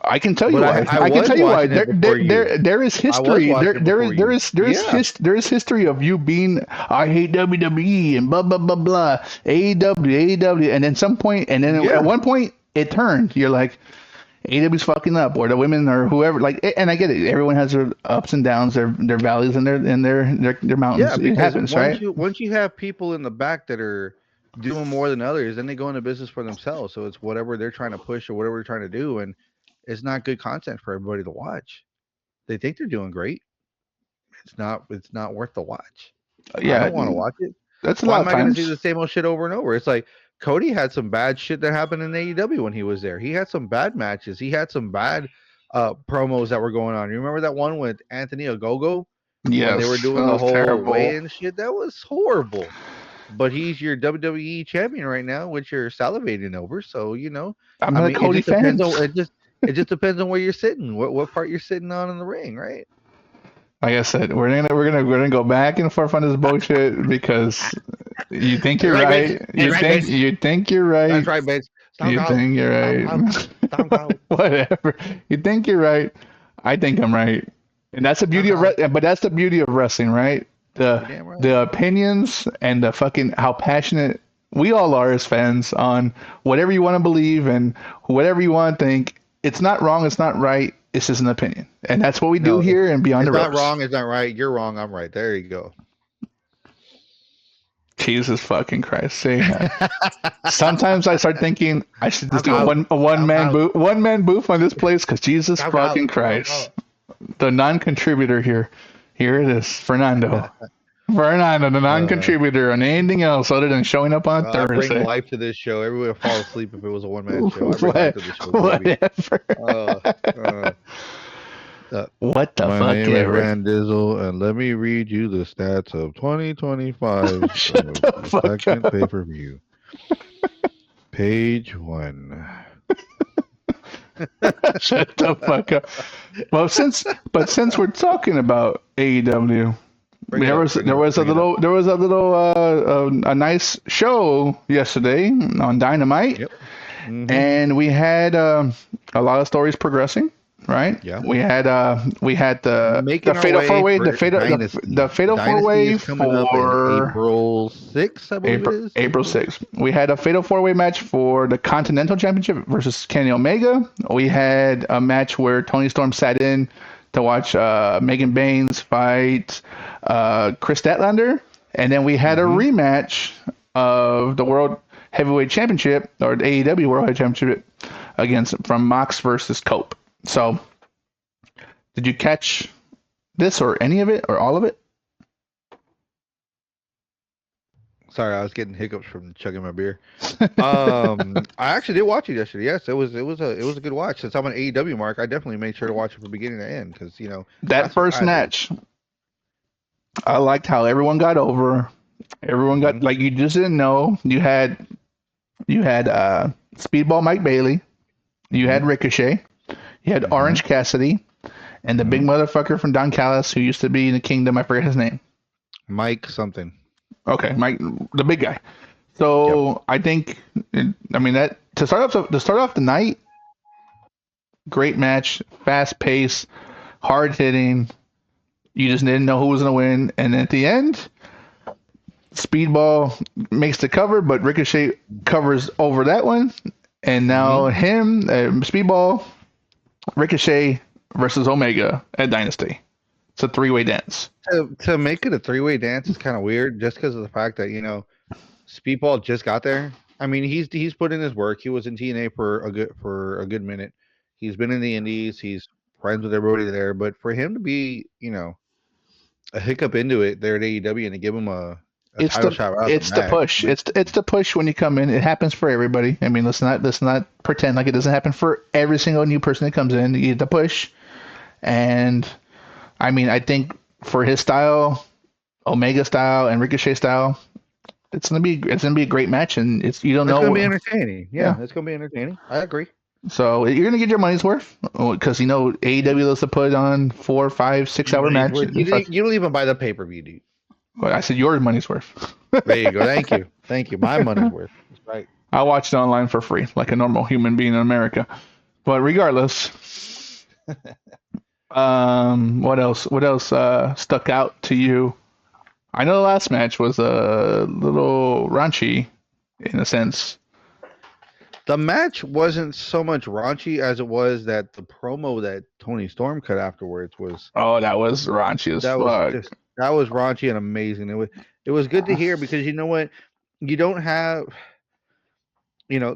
I can tell you why. I can tell you why. There is history. There is history of you being I hate WWE and blah blah blah blah AEW, and then at one point it turned. You're like AEW's fucking up, or the women or whoever. Like, and I get it. Everyone has their ups and downs, their valleys and their mountains. Yeah, it happens, right? Once you have people in the back that are doing more than others, then they go into business for themselves. So it's whatever they're trying to push or whatever they're trying to do, and it's not good content for everybody to watch. They think they're doing great. It's not. It's not worth the watch. I Yeah, don't want to watch it. that's a Why lot am of I going to see times. the same old shit over and over? It's like Cody had some bad shit that happened in AEW when he was there. He had some bad matches. He had some bad promos that were going on. You remember that one with Anthony Ogogo when they were Yes, doing that the was whole terrible. weigh-in shit? That was horrible. But he's your WWE champion right now, which you're salivating over. So I'm I not a mean, it Cody just fan. depends on it just depends on where you're sitting, what part you're sitting on in the ring, right? Like I said, we're gonna go back and forth on this bullshit because you think That's you're right, bitch. right. That's You right, think bitch. you think you're That's right. right, bitch. Stone You Cold. think you're Stone Cold. right. Stone Cold. Whatever. You think you're right. I think I'm right. And that's the Stone beauty of Cold. but that's the beauty of wrestling, right? The You damn right. the opinions and the fucking how passionate we all are as fans on whatever you want to believe and whatever you want to think. It's not wrong. It's not right. It's just an opinion, and that's what we do No, here and Beyond the it's not Ropes. wrong. It's not right. You're wrong. I'm right. There you go. Jesus fucking Christ! See, sometimes I start thinking I should just Stone do Cold. a one Stone man Cold. booth on this place because Jesus Stone Cold. fucking Stone Christ, Cold. the non-contributor here. Here it is, Fernando. Fernando, the Uh, non-contributor on anything else other than showing up on I bring Thursday. life to this show. Everybody would fall asleep if it was a one man show. I bring life What, to the show, baby. whatever. Uh, uh, uh, What the my fuck name is ever. Rand Dizzle, and let me read you the stats of 2025's Shut the fuck second pay up. per view. Page 1. Shut the fuck up. Well, since we're talking about AEW, Bring it up. Bring it up. Bring it up. there was a little a nice show yesterday on Dynamite, Yep. Mm-hmm. and we had a lot of stories progressing. Right, Yeah. we had the Making our fatal four way way for the Dynasty. fatal four Dynasty way is coming up in for April 6th, I believe it is. April 6th. We had a fatal four way match for the Continental Championship versus Kenny Omega. We had a match where Tony Storm sat in to watch Megan Baines fight Chris Statlander, and then we had a Mm-hmm. rematch of the World Heavyweight Championship or the AEW World Heavyweight Championship against from Mox versus Cope. So, did you catch this or any of it or all of it? Sorry, I was getting hiccups from chugging my beer. I actually did watch it yesterday. Yes, it was a good watch. Since I'm an AEW mark, I definitely made sure to watch it from beginning to end because That that's a first classic. match, I liked how everyone got over. Everyone got Mhm. like you just didn't know. You had Speedball Mike Bailey. You had Mhm. Ricochet. You had Mhm. Orange Cassidy and the big Mhm. motherfucker from Don Callis who used to be in the Kingdom. I forget his name. Mike something. Okay, Mike, the big guy. Yep. So I think, I mean that to start off the night, great match, fast pace, hard hitting. You just didn't know who was gonna win, and at the end, Speedball makes the cover, but Ricochet covers over that one, and now Mhm. Speedball, Ricochet versus Omega at Dynasty. It's a three-way dance. To make it a three-way dance is kind of weird, just because of the fact that Speedball just got there. I mean, he's put in his work. He was in TNA for a good minute. He's been in the Indies. He's friends with everybody there. But for him to be, a hiccup into it there at AEW and to give him a It's title the shot right off the it's the bat, push. It's the push when you come in. It happens for everybody. I mean, let's not pretend like it doesn't happen for every single new person that comes in. You get the push, and I mean, I think for his style, Omega style, and Ricochet style, it's gonna be a great match, and it's you don't it's going to be know. entertaining. Yeah, Yeah, it's going to be entertaining. I agree. so you're gonna get your money's worth because AEW loves to put on 4, 5, 6 hour Money's match. worth. You don't even buy the pay-per-view, dude. Well, I said your money's worth. There you go. Thank you. Thank you. My money's worth. That's right. I watched it online for free, like a normal human being in America. But regardless, what else? What else stuck out to you? I know the last match was a little raunchy, in a sense. The match wasn't so much raunchy as it was that the promo that Tony Storm cut afterwards was Oh, that was raunchy as that was fuck. just that was raunchy and amazing. It was good to hear because you know what? you don't have,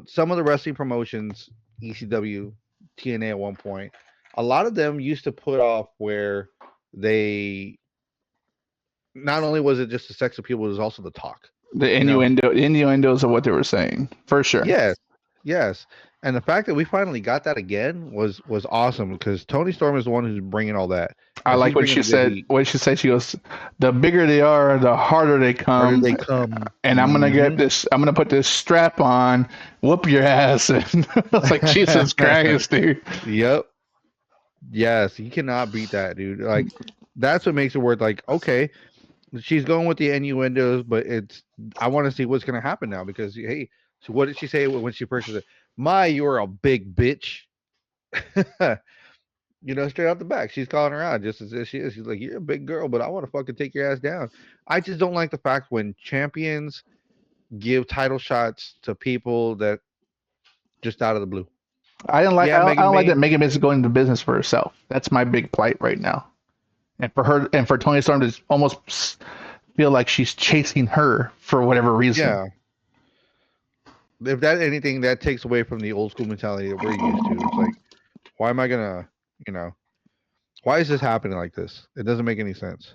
some of the wrestling promotions, ECW, TNA at one point, a lot of them used to put off where they not only was it just the sex appeal, but it was also the talk. The You know, innuendos of what they were saying, for sure. yes, yes, and the fact that we finally got that again was awesome because Tony Storm is the one who's bringing all that, I and like she's what bringing she the good said. heat. What she said, she goes, "The bigger they are, the harder they Where did come, they come? and I'm gonna get this. I'm gonna put this strap on, whoop your ass." And I was like, Jesus Christ, dude. Yep. Yes, you cannot beat that, dude. Like, that's what makes it worth. Like, okay, she's going with the innuendos, but I want to see what's gonna happen now because hey, so what did she say when she first said, "My, you're a big bitch." Straight out the back, she's calling her out just as she is. She's like, "You're a big girl, but I want to fucking take your ass down." I just don't like the fact when champions give title shots to people that just out of the blue. I don't like. Yeah, I Megan don't like that Bain. Megan is going into business for herself. That's my big plight right now. And for her, and for Tony Storm to almost feel like she's chasing her for whatever reason. Yeah. If that anything, that takes away from the old school mentality that we're used to. It's like, why am I gonna, you know, why is this happening like this? It doesn't make any sense.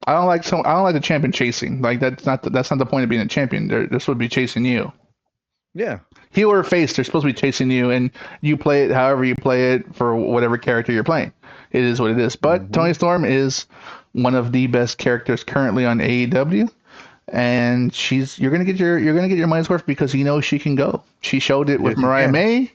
I don't like the champion chasing. Like that's not the point of being a champion. They're supposed to be chasing you. Yeah. Heel or face, they're supposed to be chasing you, and you play it however you play it for whatever character you're playing. It is what it is. But Hmm. Tony Storm is one of the best characters currently on AEW, and you're gonna get your money's worth because you know she can go. She showed it with Yes, you Mariah can. May.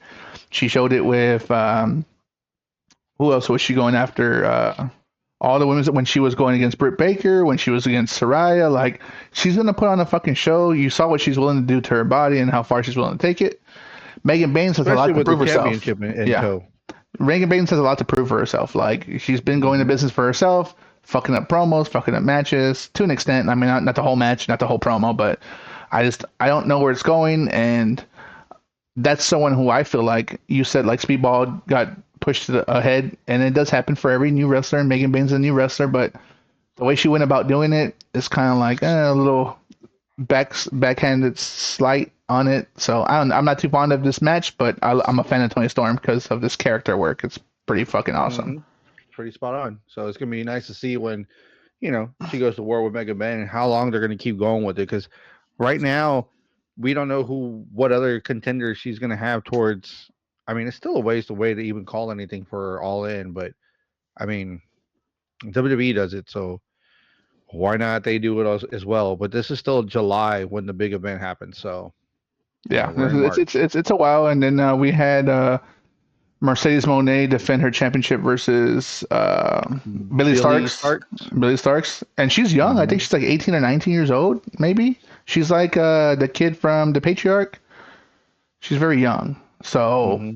She showed it with who else was she going after? All the women when she was going against Britt Baker, when she was against Saraya, like she's gonna put on a fucking show. You saw what she's willing to do to her body and how far she's willing to take it. Megan Baines has a Especially lot to with the prove herself. championship in Yeah, tow. Megan Baines has a lot to prove for herself. Like she's been going to Hmm. business for herself, fucking up promos, fucking up matches to an extent. I mean, not the whole match, not the whole promo, but I don't know where it's going, and that's someone who I feel like you said like Speedball got pushed ahead, and it does happen for every new wrestler. And Megan Baines is a new wrestler, but the way she went about doing it is kind of like a little backhanded slight on it. So I'm not too fond of this match, but I'm a fan of Tony Storm because of this character work. It's pretty fucking awesome. Hmm. Pretty spot on. So it's gonna be nice to see when, she goes to war with Mega Man and how long they're gonna keep going with it. Because right now, we don't know what other contenders she's gonna have towards. I mean, it's still a ways away to even call anything for All In, but I mean, WWE does it, so why not they do it as well? But this is still July when the big event happens, so Yeah, we're in it's March. it's it's, it's a while, and then we had Mercedes Monet defend her championship versus Billy Billy Starks. Starks. Billy Starks, and she's young. I think Hmm. she's like 18 or 19 years old, maybe. She's like the kid from the Patriarch. She's very young, so Hmm.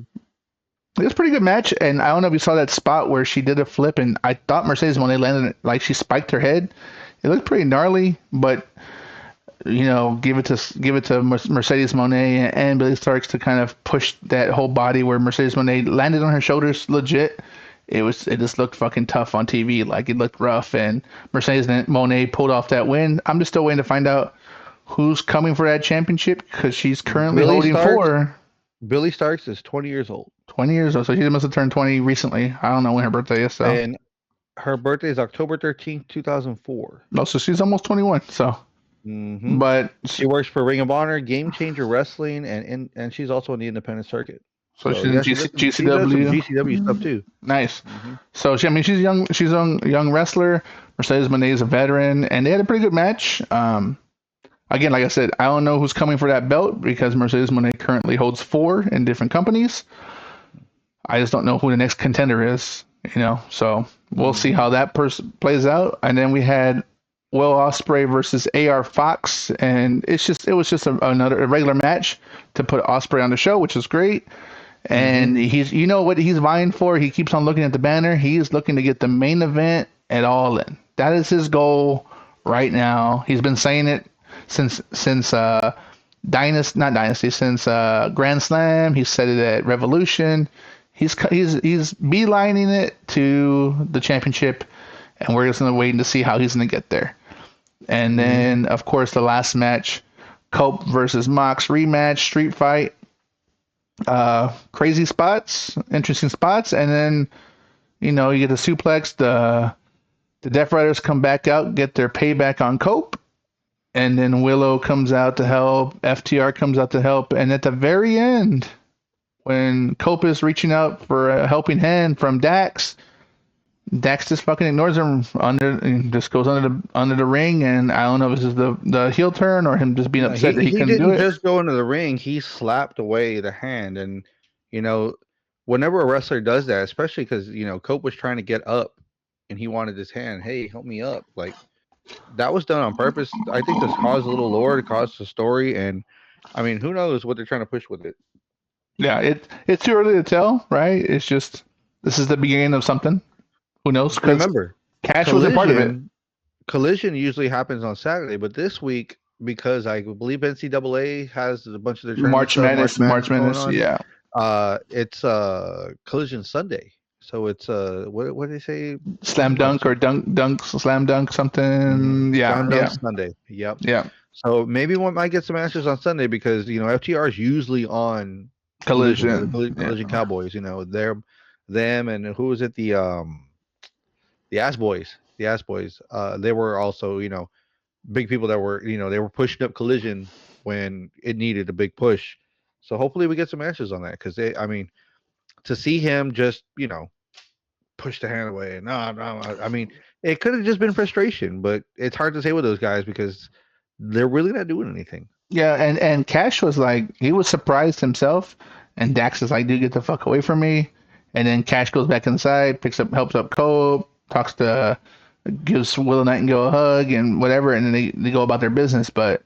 it was a pretty good match. And I don't know if you saw that spot where she did a flip, and I thought Mercedes Monet landed it, like she spiked her head. It looked pretty gnarly, but give it to Mercedes Monet and Billy Starks to kind of push that whole body where Mercedes Monet landed on her shoulders legit. It just looked fucking tough on TV, like it looked rough, and Mercedes Monet pulled off that win. I'm just still waiting to find out who's coming for that championship because she's currently Billy holding Starks. for Billy Starks is 20 years old, 20 years old, so she must have turned 20 recently. I don't know when her birthday is, so and her birthday is October 13th, 2004. no, so she's almost 21. So, Hmm. but She works for Ring of Honor, Game Changer Wrestling, and she's also in the independent circuit. so So she's in yeah, she does some GCW. GCW stuff too. Nice. Hmm. So I mean, she's young. She's a young wrestler. Mercedes Monet is a veteran, and they had a pretty good match. Again, like I said, I don't know who's coming for that belt because Mercedes Monet currently holds 4 in different companies. I just don't know who the next contender is. So we'll see Hmm. how that person plays out. And then we had Will Ospreay versus AR Fox, and it was just another regular match to put Ospreay on the show, which is great. Hmm. And what he's vying for. He keeps on looking at the banner. He is looking to get the main event at All In. That is his goal right now. He's been saying it since Dynasty, not Dynasty, since Grand Slam. He said it at Revolution. He's beelining it to the championship, and we're just gonna wait to see how he's gonna get there. And Hmm. then, of course, the last match Cope versus Mox rematch, street fight. Crazy spots, interesting spots, and then you get the suplex. The Death Riders come back out, get their payback on Cope, and then Willow comes out to help. FTR comes out to help, and at the very end, when Cope is reaching out for a helping hand from Dax, Dax just fucking ignores him and just goes under the ring, and I don't know if this is the heel turn or him just being upset that he couldn't do didn't it. just go into the ring. He slapped away the hand, and whenever a wrestler does that, especially because Cope was trying to get up, and he wanted his hand. Hey, help me up! Like that was done on purpose. I think this caused a little lore, to cause the story, and I mean, who knows what they're trying to push with it. Yeah, it's too early to tell, right? It's just this is the beginning of something. Who knows? Because Remember, Cash wasn't part of it. Collision usually happens on Saturday, but this week, because I believe NCAA has a bunch of their tournaments, March Madness, going on, yeah. It's Collision Sunday. So it's what do they say? Slam dunk or dunk, slam dunk, something. Yeah, Slam dunk Sunday. Yep. Yeah. So maybe one might get some answers on Sunday, because FTR is usually on Collision. Collision Cowboys. They're them, and who was it? The Ass Boys. The Ass Boys. They were also big people that were they were pushing up Collision when it needed a big push. So hopefully we get some answers on that, because to see him just push the hand away, and no, I mean, it could have just been frustration, but it's hard to say with those guys because they're really not doing anything. Yeah, and Cash was like, he was surprised himself, and Dax is like, dude, get the fuck away from me. And then Cash goes back inside, helps up Cope, gives Willow Nightingale a hug and whatever, and then they go about their business. But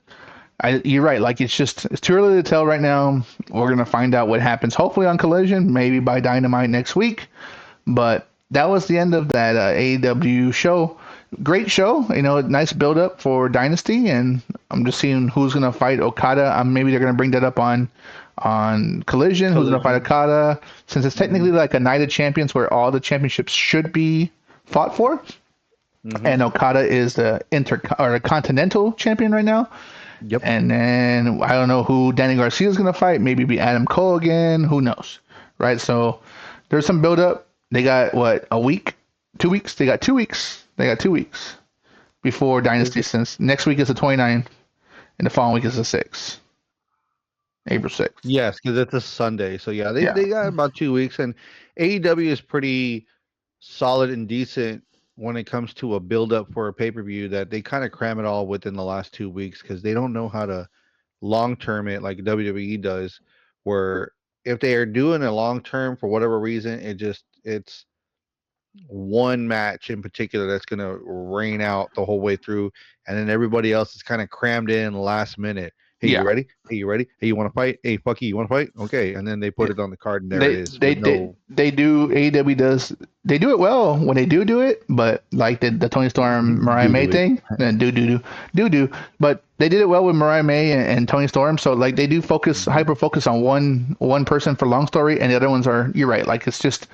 you're right, like it's too early to tell right now. We're gonna find out what happens, hopefully on Collision, maybe by Dynamite next week. But that was the end of that AEW show. Great show, nice build up for Dynasty, and I'm just seeing who's gonna fight Okada. Maybe they're gonna bring that up on Collision. Who's gonna fight Okada? Since it's technically like a Night of Champions where all the championships should be fought for, and Okada is the Continental champion right now. Yep. And then I don't know who Danny Garcia is gonna fight. Maybe be Adam Cole again. Who knows, right? So there's some build up. They got a week, 2 weeks. They got 2 weeks. Before Dynasty, since next week is the 29th and the following week is the 6th, April 6th. Yes, because it's a Sunday. So yeah, they got about 2 weeks, and AEW is pretty solid and decent when it comes to a build up for a pay-per-view, that they kind of cram it all within the last 2 weeks, because they don't know how to long term it like WWE does, where if they are doing a long term for whatever reason, it's one match in particular that's going to rain out the whole way through, and then everybody else is kind of crammed in last minute. Hey, you ready? Hey, you ready? Hey, you want to fight? Hey, fucky, you want to fight? Okay, and then they put it on the card, and there it is. They do. AEW does. They do it well when they do it, but like the Tony Storm Mariah May thing, and do. But they did it well with Mariah May and Tony Storm. So like they do hyper focus on one person for long story, and the other ones are, you're right. Like it's just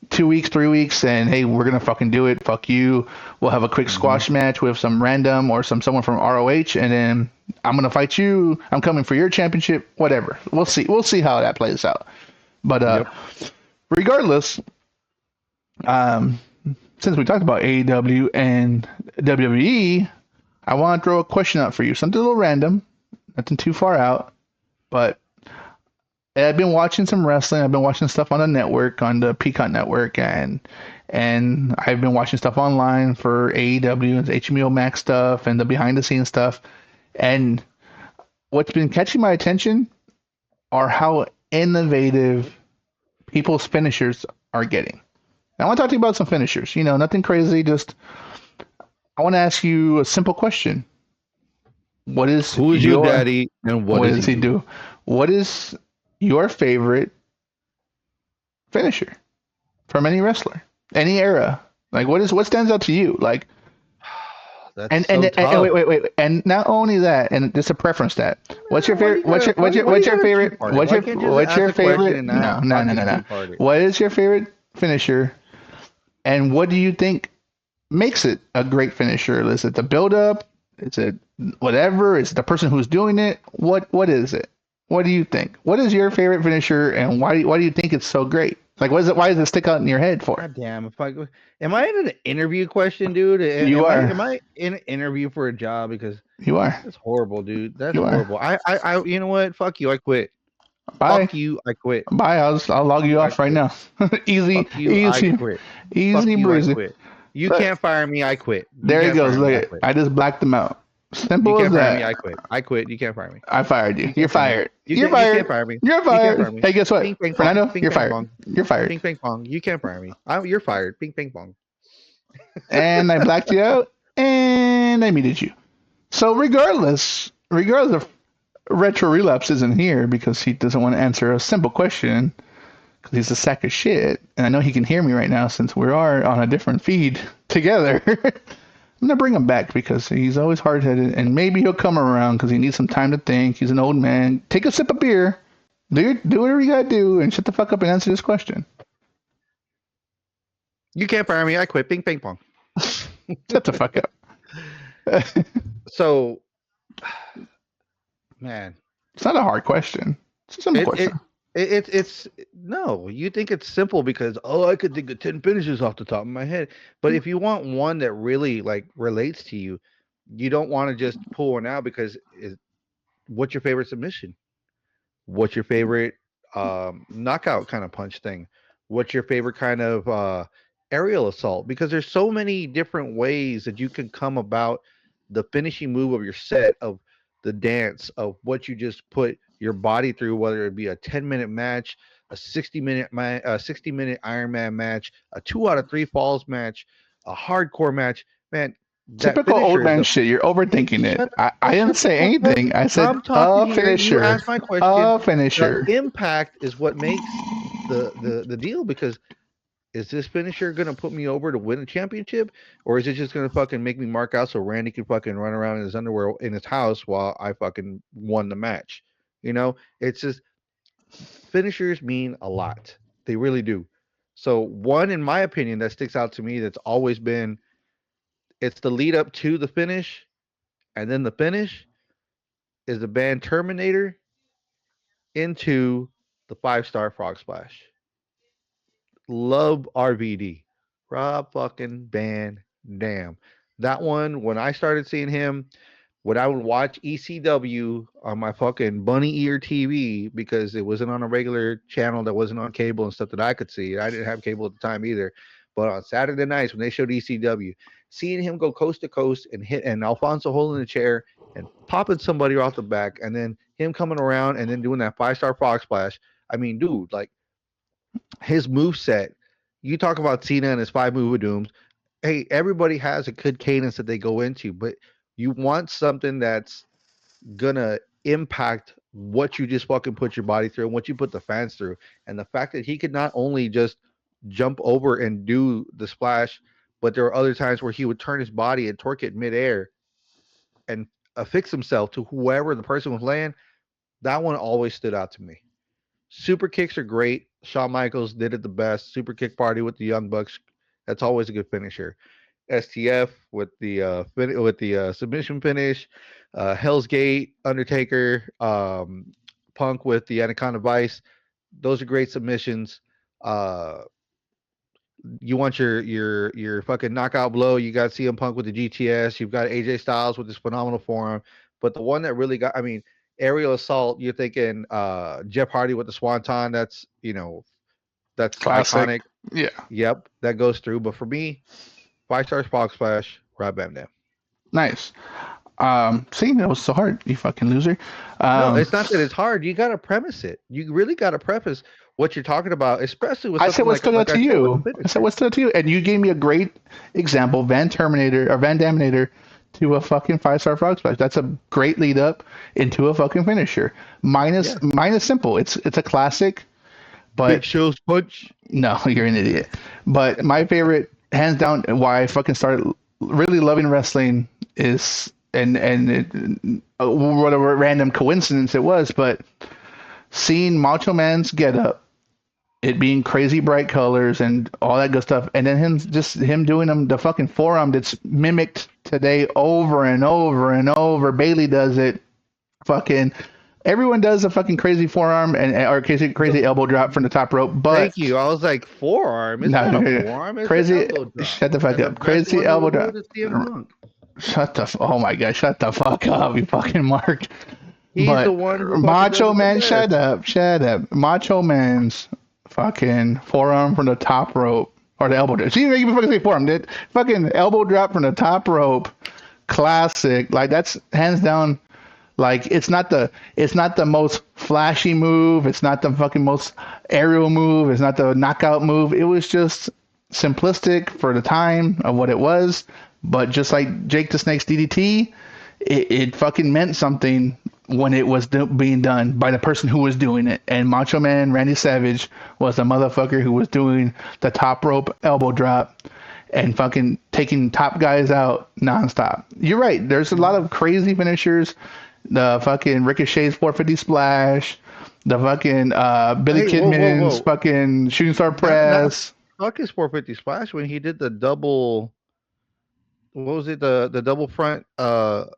2 weeks, 3 weeks, and hey, we're gonna fucking do it. Fuck you. We'll have a quick squash match with some random or someone from ROH, and then I'm gonna fight you. I'm coming for your championship. Whatever. We'll see. We'll see how that plays out. But regardless, since we talked about AEW and WWE, I want to throw a question out for you. Something a little random, nothing too far out, but I've been watching some wrestling. I've been watching stuff on the network, on the Peacock network, and I've been watching stuff online for AEW and HBO Max stuff and the behind the scenes stuff. And what's been catching my attention are how innovative people's finishers are getting. I want to talk to you about some finishers. Nothing crazy. Just I want to ask you a simple question. Who is your daddy, and what does he do? What is your favorite finisher from any wrestler, any era? Like what stands out to you? Like, and wait, and not only that, and just a preference that. What's your favorite? What's your favorite? No. What is your favorite finisher, and what do you think makes it a great finisher? Is it the build up? Is it whatever? Is it the person who's doing it? What is it? What do you think? What is your favorite finisher, and why do you think it's so great? Like, what is it? Why does it stick out in your head for? God damn! If I go, am I in an interview question, dude? You Am are. I in an interview for a job? Because You are. that's horrible, dude. That's You are. horrible. You know what? Fuck you. I quit. Bye. Fuck you. I quit. Bye. I'll log you I off right quit. now. Easy, Fuck you. I easy, quit. Fuck easy you. I breezy. quit. You Look, can't fire me. I quit. You there he can't goes. fire me. I Look, quit. I just blacked him out. You Simple as can't fire me. I that. quit. I quit. You can't fire me. I fired you. You You're can't fire me. fired. You You're can't. You fired. can't fire me. You're You can't fire fired. me. Hey, guess what? Ping ping pong. Fernando, Ping you're ping fired. pong. You're fired. Ping ping pong. You can't fire me. You're fired. Ping ping pong. And I blacked you out, and I muted you. So regardless of Retro Relapse isn't here because he doesn't want to answer a simple question because he's a sack of shit, and I know he can hear me right now since we are on a different feed together. I'm gonna bring him back because he's always hard-headed, and maybe he'll come around because he needs some time to think. He's an old man. Take a sip of beer, do whatever you gotta do, and shut the fuck up and answer this question. You can't fire me. I quit. Ping ping pong. Shut the fuck up. So, man, It's not a hard question. It's a simple it question. it's no. You think it's simple because I could think of 10 finishes off the top of my head. But if you want one that really like relates to you, you don't want to just pull one out because what's your favorite submission? What's your favorite knockout kind of punch thing? What's your favorite kind of aerial assault? Because there's so many different ways that you can come about the finishing move of your set, of the dance, of what you just put your body through, whether it be a 10-minute match, a 60-minute Iron Man match, a 2 out of 3 falls match, a hardcore match. Man, that Typical old finisher is man a shit. You're overthinking it. shut I didn't shut the say fuck up. anything. I said I'm talking a here. You finisher. asked my question. A The finisher. impact is what makes the deal, because is this finisher gonna put me over to win a championship, or is it just gonna fucking make me mark out so Randy can fucking run around in his underwear in his house while I fucking won the match? It's just finishers mean a lot. They really do. So one, in my opinion, that sticks out to me that's always been, it's the lead up to the finish, and then the finish is the band Terminator into the 5-star frog splash. Love RVD. Rob fucking Van Dam. That one, when I started seeing him, when I would watch ECW on my fucking bunny ear TV, because it wasn't on a regular channel that wasn't on cable and stuff that I could see. I didn't have cable at the time either. But on Saturday nights when they showed ECW, seeing him go coast to coast and hit, and Alfonso holding the chair and popping somebody off the back, and then him coming around and then doing that 5-star frog splash. I mean, dude, like his move set. You talk about Cena and his 5 move of dooms. Hey, everybody has a good cadence that they go into, but you want something that's gonna impact what you just fucking put your body through and what you put the fans through. And the fact that he could not only just jump over and do the splash, but there are other times where he would turn his body and torque it midair and affix himself to whoever the person was laying. That one always stood out to me. Super kicks are great. Shawn Michaels did it the best. Super kick party with the Young Bucks. That's always a good finisher. STF with the submission finish. Hell's Gate, Undertaker, Punk with the Anaconda Vice. Those are great submissions. Uh, you want your fucking knockout blow. You got CM Punk with the GTS. You've got AJ Styles with this phenomenal forearm. But the one that really got, I mean, aerial assault. You're thinking Jeff Hardy with the Swanton. That's Classic. iconic. Yeah. Yep, that goes through. But for me, 5 stars Fox Splash, Rob Bam Dam. Nice. See, that was so hard, you fucking loser. No, it's not that it's hard. You got to premise it. You really got to preface what you're talking about, especially with I something said what like stood out to I said, with the you. I finisher. said what stood out to you, and you gave me a great example, Van Daminator to a fucking 5-star frog splash. That's a great lead up into a fucking finisher. Mine is simple. It's a classic, but Big Show's punch. no, you're an idiot. But my favorite, hands down, why I fucking started really loving wrestling is, whatever random coincidence it was, but seeing Macho Man's get up it being crazy bright colors and all that good stuff, and then him doing the fucking forearm that's mimicked today over and over and over. Bailey does it. Fucking everyone does a fucking crazy forearm and or crazy elbow drop from the top rope, Thank but you. I was like, forearm? It's not a no, forearm. It's an crazy. elbow drop. Shut the fuck And the up. best Crazy one to elbow do drop. it is CM Punk. Oh my god, shut the fuck up, you fucking Mark. He's the But one who fucking does Macho it the Man, best. shut up. Macho Man's fucking forearm from the top rope or the elbow drop. See, you even fucking say forearm. Did fucking elbow drop from the top rope, classic. Like that's hands down. Like it's not the most flashy move. It's not the fucking most aerial move. It's not the knockout move. It was just simplistic for the time of what it was. But just like Jake the Snake's DDT, it fucking meant something when it was being done by the person who was doing it. And Macho Man Randy Savage was the motherfucker who was doing the top rope elbow drop and fucking taking top guys out nonstop. You're right. There's a lot of crazy finishers. The fucking Ricochet's 450 splash. The fucking Billy Hey, whoa, whoa, Kidman's whoa. fucking shooting star Not press. fuck his 450 splash when he did the double. What was it? The double front Swan,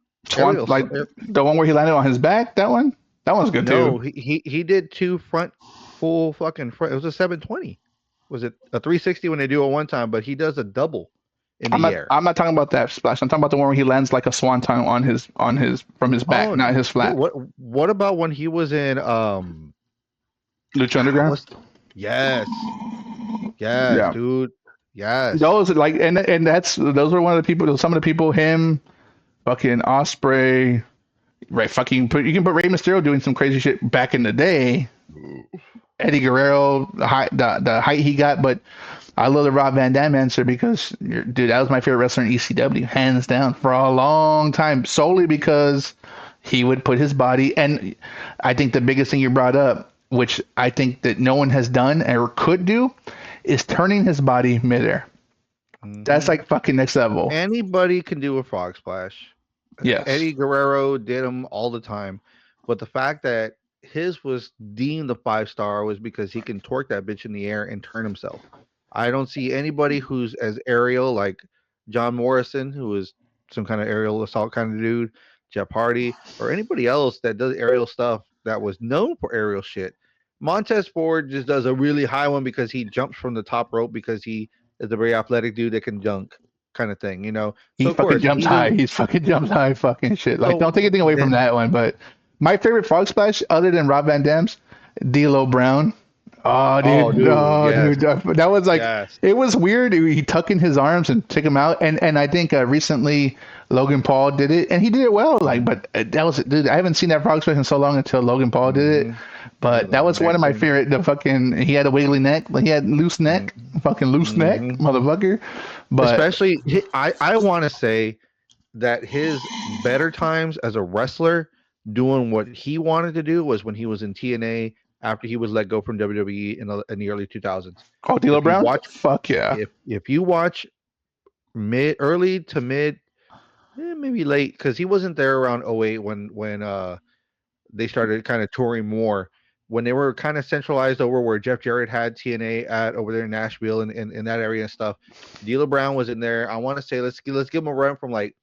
aerial. like the one where he landed on his back. That one. That one's good No, too. he did two front full fucking front. It was a 720. Was it a 360 when they do it one time? But he does a double in I'm the not. air. I'm not talking about that splash. I'm talking about the one where he lands like a swanton on his from his back, Oh, not his dude, flat. what about when he was in Lucha Underground. what's yes, yes, Yeah. dude. Yes. Those like and that's those were one of the people. Some of the people. Him, fucking Osprey. Right. Fucking. You can put Rey Mysterio doing some crazy shit back in the day. Eddie Guerrero, the height he got, but I love the Rob Van Dam answer because, dude, that was my favorite wrestler in ECW, hands down, for a long time, solely because he would put his body. And I think the biggest thing you brought up, which I think that no one has done or could do, is turning his body midair. That's Mhm. like fucking next level. Anybody can do a frog splash. Yes. Eddie Guerrero did them all the time, but the fact that his was deemed a 5-star was because he can torque that bitch in the air and turn himself. I don't see anybody who's as aerial like John Morrison, who is some kind of aerial assault kind of dude, Jeff Hardy, or anybody else that does aerial stuff that was known for aerial shit. Montez Ford just does a really high one because he jumps from the top rope because he is a very athletic dude that can dunk kind of thing, you know. He So of fucking course, jumps even high. He's fucking jumps high fucking shit. Like, so don't take anything away from then that one, but my favorite frog splash, other than Rob Van Dam's, D'Lo Brown. Oh, oh, dude, dude, no, yes, dude, that was like, yes. it was weird. He tuck in his arms and take him out, and I think recently Logan Paul did it, and he did it well. Like, but that was, dude, I haven't seen that frog splash in so long until Logan Paul did it. Mhm. Yeah, But the that was one neck of my thing. favorite. The fucking, he had a wiggly neck, like he had loose neck, fucking loose neck, Mhm. motherfucker. But Especially, I want to say that his better times as a wrestler doing what he wanted to do was when he was in TNA after he was let go from WWE in the early 2000s. oh, D'Lo If you Brown, watch, fuck yeah. if you watch early to mid, maybe late, because he wasn't there around '08 when they started kind of touring more when they were kind of centralized over where Jeff Jarrett had TNA at over there in Nashville and in that area and stuff. D'Lo Brown was in there. I want to say let's give him a run from like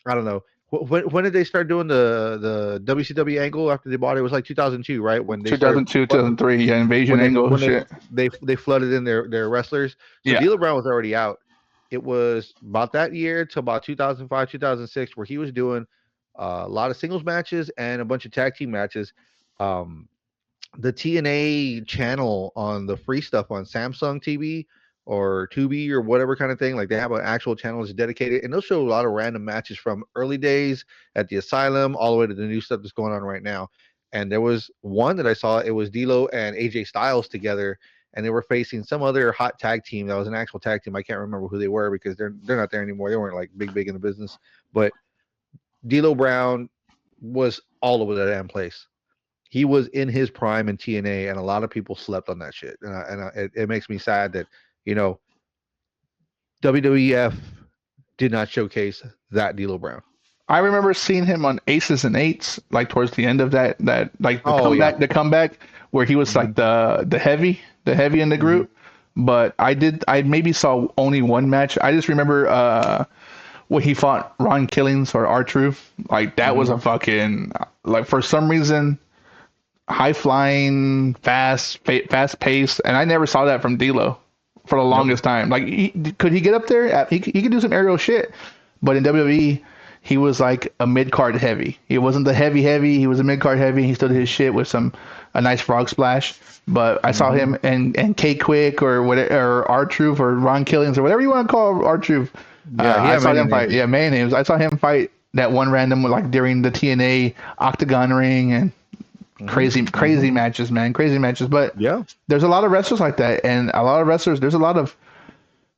I don't know when did they start doing the WCW angle after they bought it? It was like 2002, right? When they started 2002, 2003, yeah, Invasion Angle when shit. they flooded in their wrestlers. So Yeah. D'Lo Brown was already out. It was about that year to about 2005, 2006, where he was doing a lot of singles matches and a bunch of tag team matches. Um, the TNA channel on the free stuff on Samsung TV or Tubi or whatever kind of thing, like they have an actual channel that's dedicated, and they'll show a lot of random matches from early days at the Asylum all the way to the new stuff that's going on right now. And there was one that I saw. It was D'Lo and AJ Styles together, and they were facing some other hot tag team that was an actual tag team. I can't remember who they were because they're not there anymore. They weren't like big in the business, but D'Lo Brown was all over that damn place. He was in his prime in TNA, and a lot of people slept on that shit. It makes me sad that you know WWF did not showcase that D'Lo Brown. I remember seeing him on Aces and Eights, like towards the end of that like Oh yeah, the comeback where he was hmm like the heavy, the heavy in the group. But I maybe saw only one match. I just remember when he fought Ron Killings or R-Truth. Like that was a fucking like for some reason high flying, fast paced, and I never saw that from D'Lo for the longest time. Like, could he get up there? He could do some aerial shit, but in WWE, he was like a mid card heavy. He wasn't the heavy. He was a mid card heavy. He still did his shit with a nice frog splash. But I saw him and K Quick or whatever, or R-Truth or Ron Killings or whatever you want to call R-Truth. I saw him fight. Yeah, main names. I saw him fight that one random like during the TNA Octagon ring and. Crazy matches, man. Crazy matches. But there's a lot of wrestlers like that. And a lot of wrestlers, there's a lot of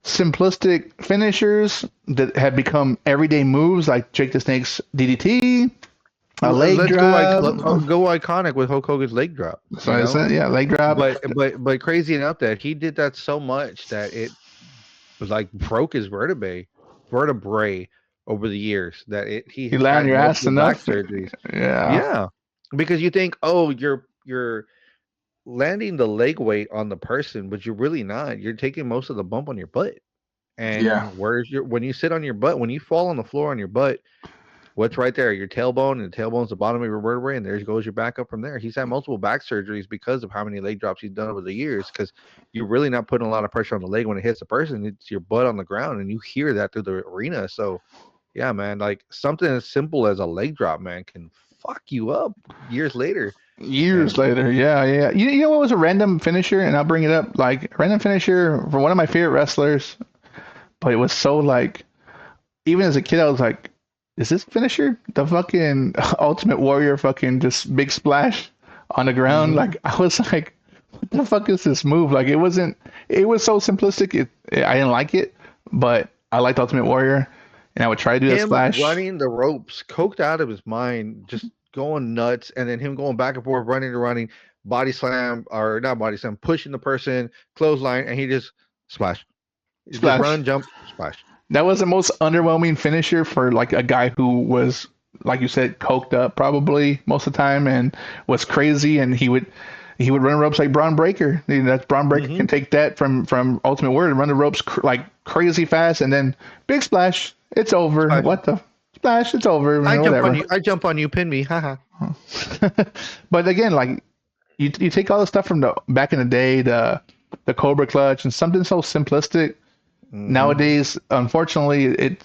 simplistic finishers that have become everyday moves like Jake the Snake's DDT, a leg drop. Go iconic with Hulk Hogan's leg drop. So I said, leg drop. But crazy enough that he did that so much that it was like broke his vertebrae over the years that he landed your ass enough. Surgeries. Yeah. Because you think, oh, you're landing the leg weight on the person, but you're really not. You're taking most of the bump on your butt. And when you sit on your butt, when you fall on the floor on your butt, what's right there? Your tailbone, and the tailbone's the bottom of your vertebrae, and there goes your back up from there. He's had multiple back surgeries because of how many leg drops he's done over the years, because you're really not putting a lot of pressure on the leg when it hits the person. It's your butt on the ground, and you hear that through the arena. So, yeah, man, like something as simple as a leg drop, man, can fuck you up years later. Yeah. You know what was a random finisher? And I'll bring it up. Like, random finisher for one of my favorite wrestlers, but it was so like, even as a kid, I was like, is this finisher? The fucking Ultimate Warrior fucking just big splash on the ground. Like, I was like, what the fuck is this move? Like, it was so simplistic. I didn't like it, but I liked Ultimate Warrior. And I would try to do that splash. Running the ropes, coked out of his mind, just going nuts, and then him going back and forth, running, body slam, or not body slam, pushing the person, clothesline, and he just splash. Just run, jump, splash. That was the most underwhelming finisher for like a guy who was, like you said, coked up probably most of the time and was crazy, and he would run ropes like Braun Breaker. That Braun Breaker can take that from Ultimate Warrior and run the ropes like crazy fast, and then big splash. It's over. What the splash? It's over. I jump on you, pin me. Haha. But again, like you take all the stuff from the back in the day, the Cobra Clutch, and something so simplistic. Nowadays, unfortunately,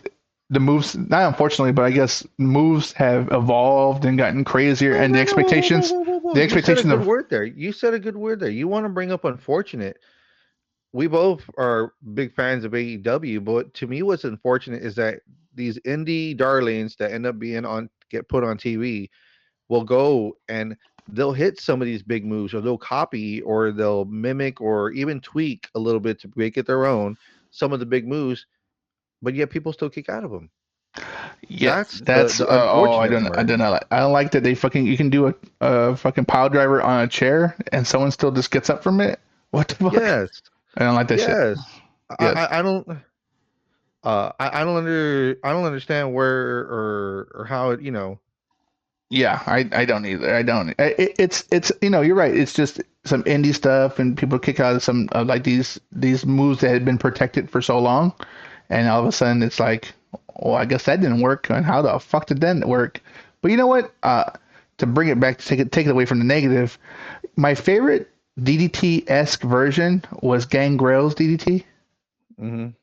the moves, not unfortunately, but I guess moves have evolved and gotten crazier, and the expectations. The expectation of word there. You said a good word there. You want to bring up unfortunate. We both are big fans of AEW, but to me, what's unfortunate is that these indie darlings that end up get put on TV will go and they'll hit some of these big moves, or they'll copy, or they'll mimic, or even tweak a little bit to make it their own, some of the big moves, but yet people still kick out of them. Yeah, that's I don't like that you can do a fucking pile driver on a chair and someone still just gets up from it. What the fuck? Yes. I don't like that shit. Yes. I don't understand where or how it, Yeah, I don't either. I don't. It's you're right. It's just some indie stuff, and people kick out of some like these moves that had been protected for so long, and all of a sudden it's like, well, I guess that didn't work. And how the fuck did that work? But you know what? To bring it back, to take it away from the negative, my favorite DDT-esque version was Gangrel's DDT. Man,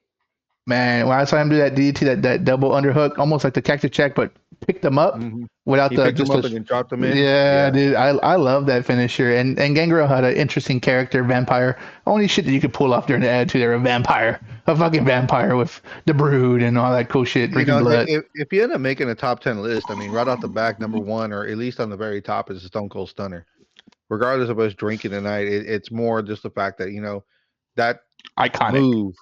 when I saw him do that DDT, that double underhook, almost like the cactus jack, but picked them up without picked them up and then dropped them in. Yeah, dude, I love that finisher. And Gangrel had an interesting character, vampire. Only shit that you could pull off during the Attitude Era, vampire, a fucking vampire with the brood and all that cool shit, drinking blood. If you end up making a top 10 list, I mean, right off the back, number one, or at least on the very top, is a Stone Cold Stunner. Regardless of us drinking tonight, it's more just the fact that that iconic move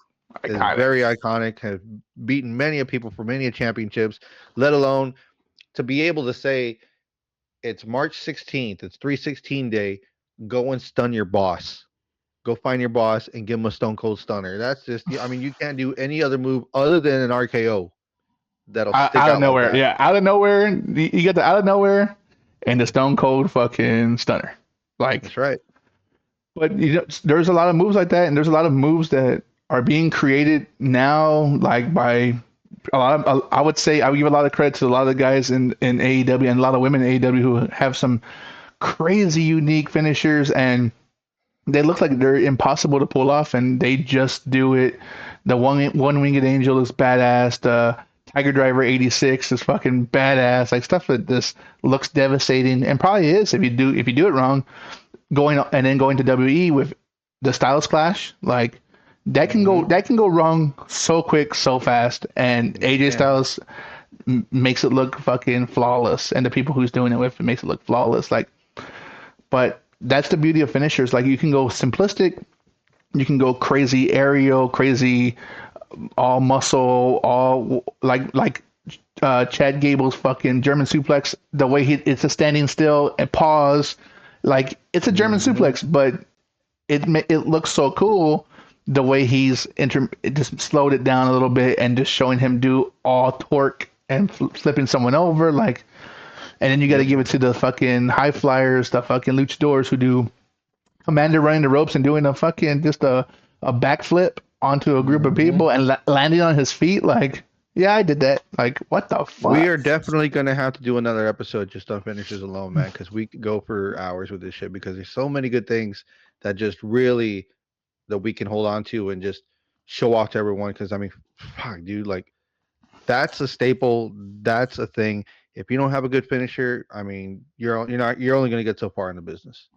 is very iconic. Has beaten many of people for many championships. Let alone to be able to say it's March 16th, it's 316 day. Go and stun your boss. Go find your boss and give him a Stone Cold Stunner. That's just, I mean, you can't do any other move other than an RKO. That'll stick out of nowhere. Yeah, out of nowhere. You get the out of nowhere and the Stone Cold fucking Stunner. Like, that's right. But there's a lot of moves like that, and there's a lot of moves that are being created now, like by a lot of. I would say I would give a lot of credit to a lot of the guys in AEW and a lot of women in AEW who have some crazy unique finishers, and they look like they're impossible to pull off, and they just do it. The one winged angel is badass. The Tiger Driver 86 is fucking badass. Like stuff that this looks devastating, and probably is if you do it wrong. Going to WE with the Styles Clash, like that can go wrong so quick, so fast, and AJ Styles makes it look fucking flawless, and the people who's doing it with it makes it look flawless. Like, but that's the beauty of finishers. Like you can go simplistic, you can go crazy aerial, crazy all muscle, all like Chad Gable's fucking German suplex. The way it's a standing still and pause. Like it's a German suplex, but it looks so cool the way he's it just slowed it down a little bit and just showing him do all torque and flipping someone over, like, and then you got to give it to the fucking high flyers, the fucking luchadors who do Commander running the ropes and doing just a backflip onto a group of people and landing on his feet, like. Yeah, I did that. Like, what the fuck? We are definitely going to have to do another episode just on finishers alone, man, because we could go for hours with this shit because there's so many good things that just really that we can hold on to and just show off to everyone. Because, I mean, fuck, dude, like, that's a staple. That's a thing. If you don't have a good finisher, I mean, you're only going to get so far in the business.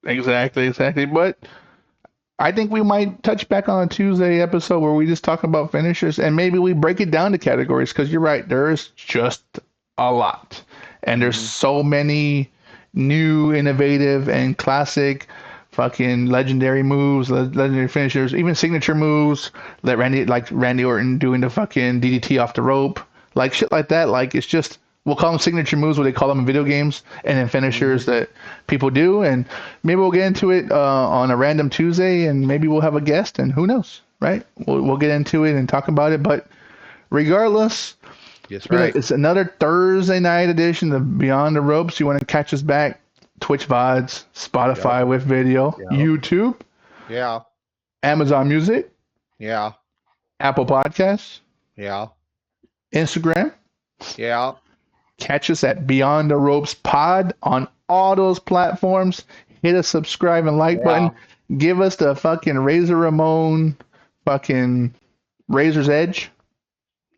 Exactly. But I think we might touch back on a Tuesday episode where we just talk about finishers and maybe we break it down to categories because you're right, there is just a lot. And there's so many new, innovative, and classic fucking legendary moves, legendary finishers, even signature moves that Randy Orton doing the fucking DDT off the rope, like shit like that. Like it's just. We'll call them signature moves, what they call them in video games, and then finishers that people do. And maybe we'll get into it on a random Tuesday, and maybe we'll have a guest, and who knows, right? We'll get into it and talk about it. But regardless, it's another Thursday night edition of Beyond the Ropes. You want to catch us back? Twitch VODs, Spotify with video, YouTube, Amazon Music, Apple Podcasts, Instagram. Catch us at Beyond the Ropes Pod on all those platforms. Hit a subscribe and like button. Give us the fucking Razor Ramon fucking Razor's Edge.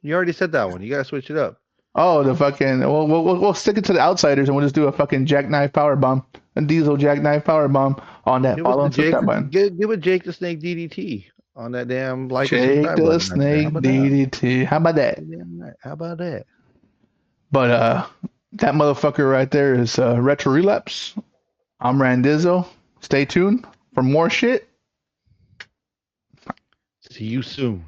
You already said that one. You gotta switch it up. Oh, the fucking we'll stick it to the outsiders and we'll just do a fucking jackknife power bomb, a diesel jackknife power bomb on that follow and subscribe button. Give a Jake the Snake DDT on that damn like Jake the Snake DDT. How about that? How about that? But that motherfucker right there is Retro Relapse. I'm Randizzo. Stay tuned for more shit. See you soon.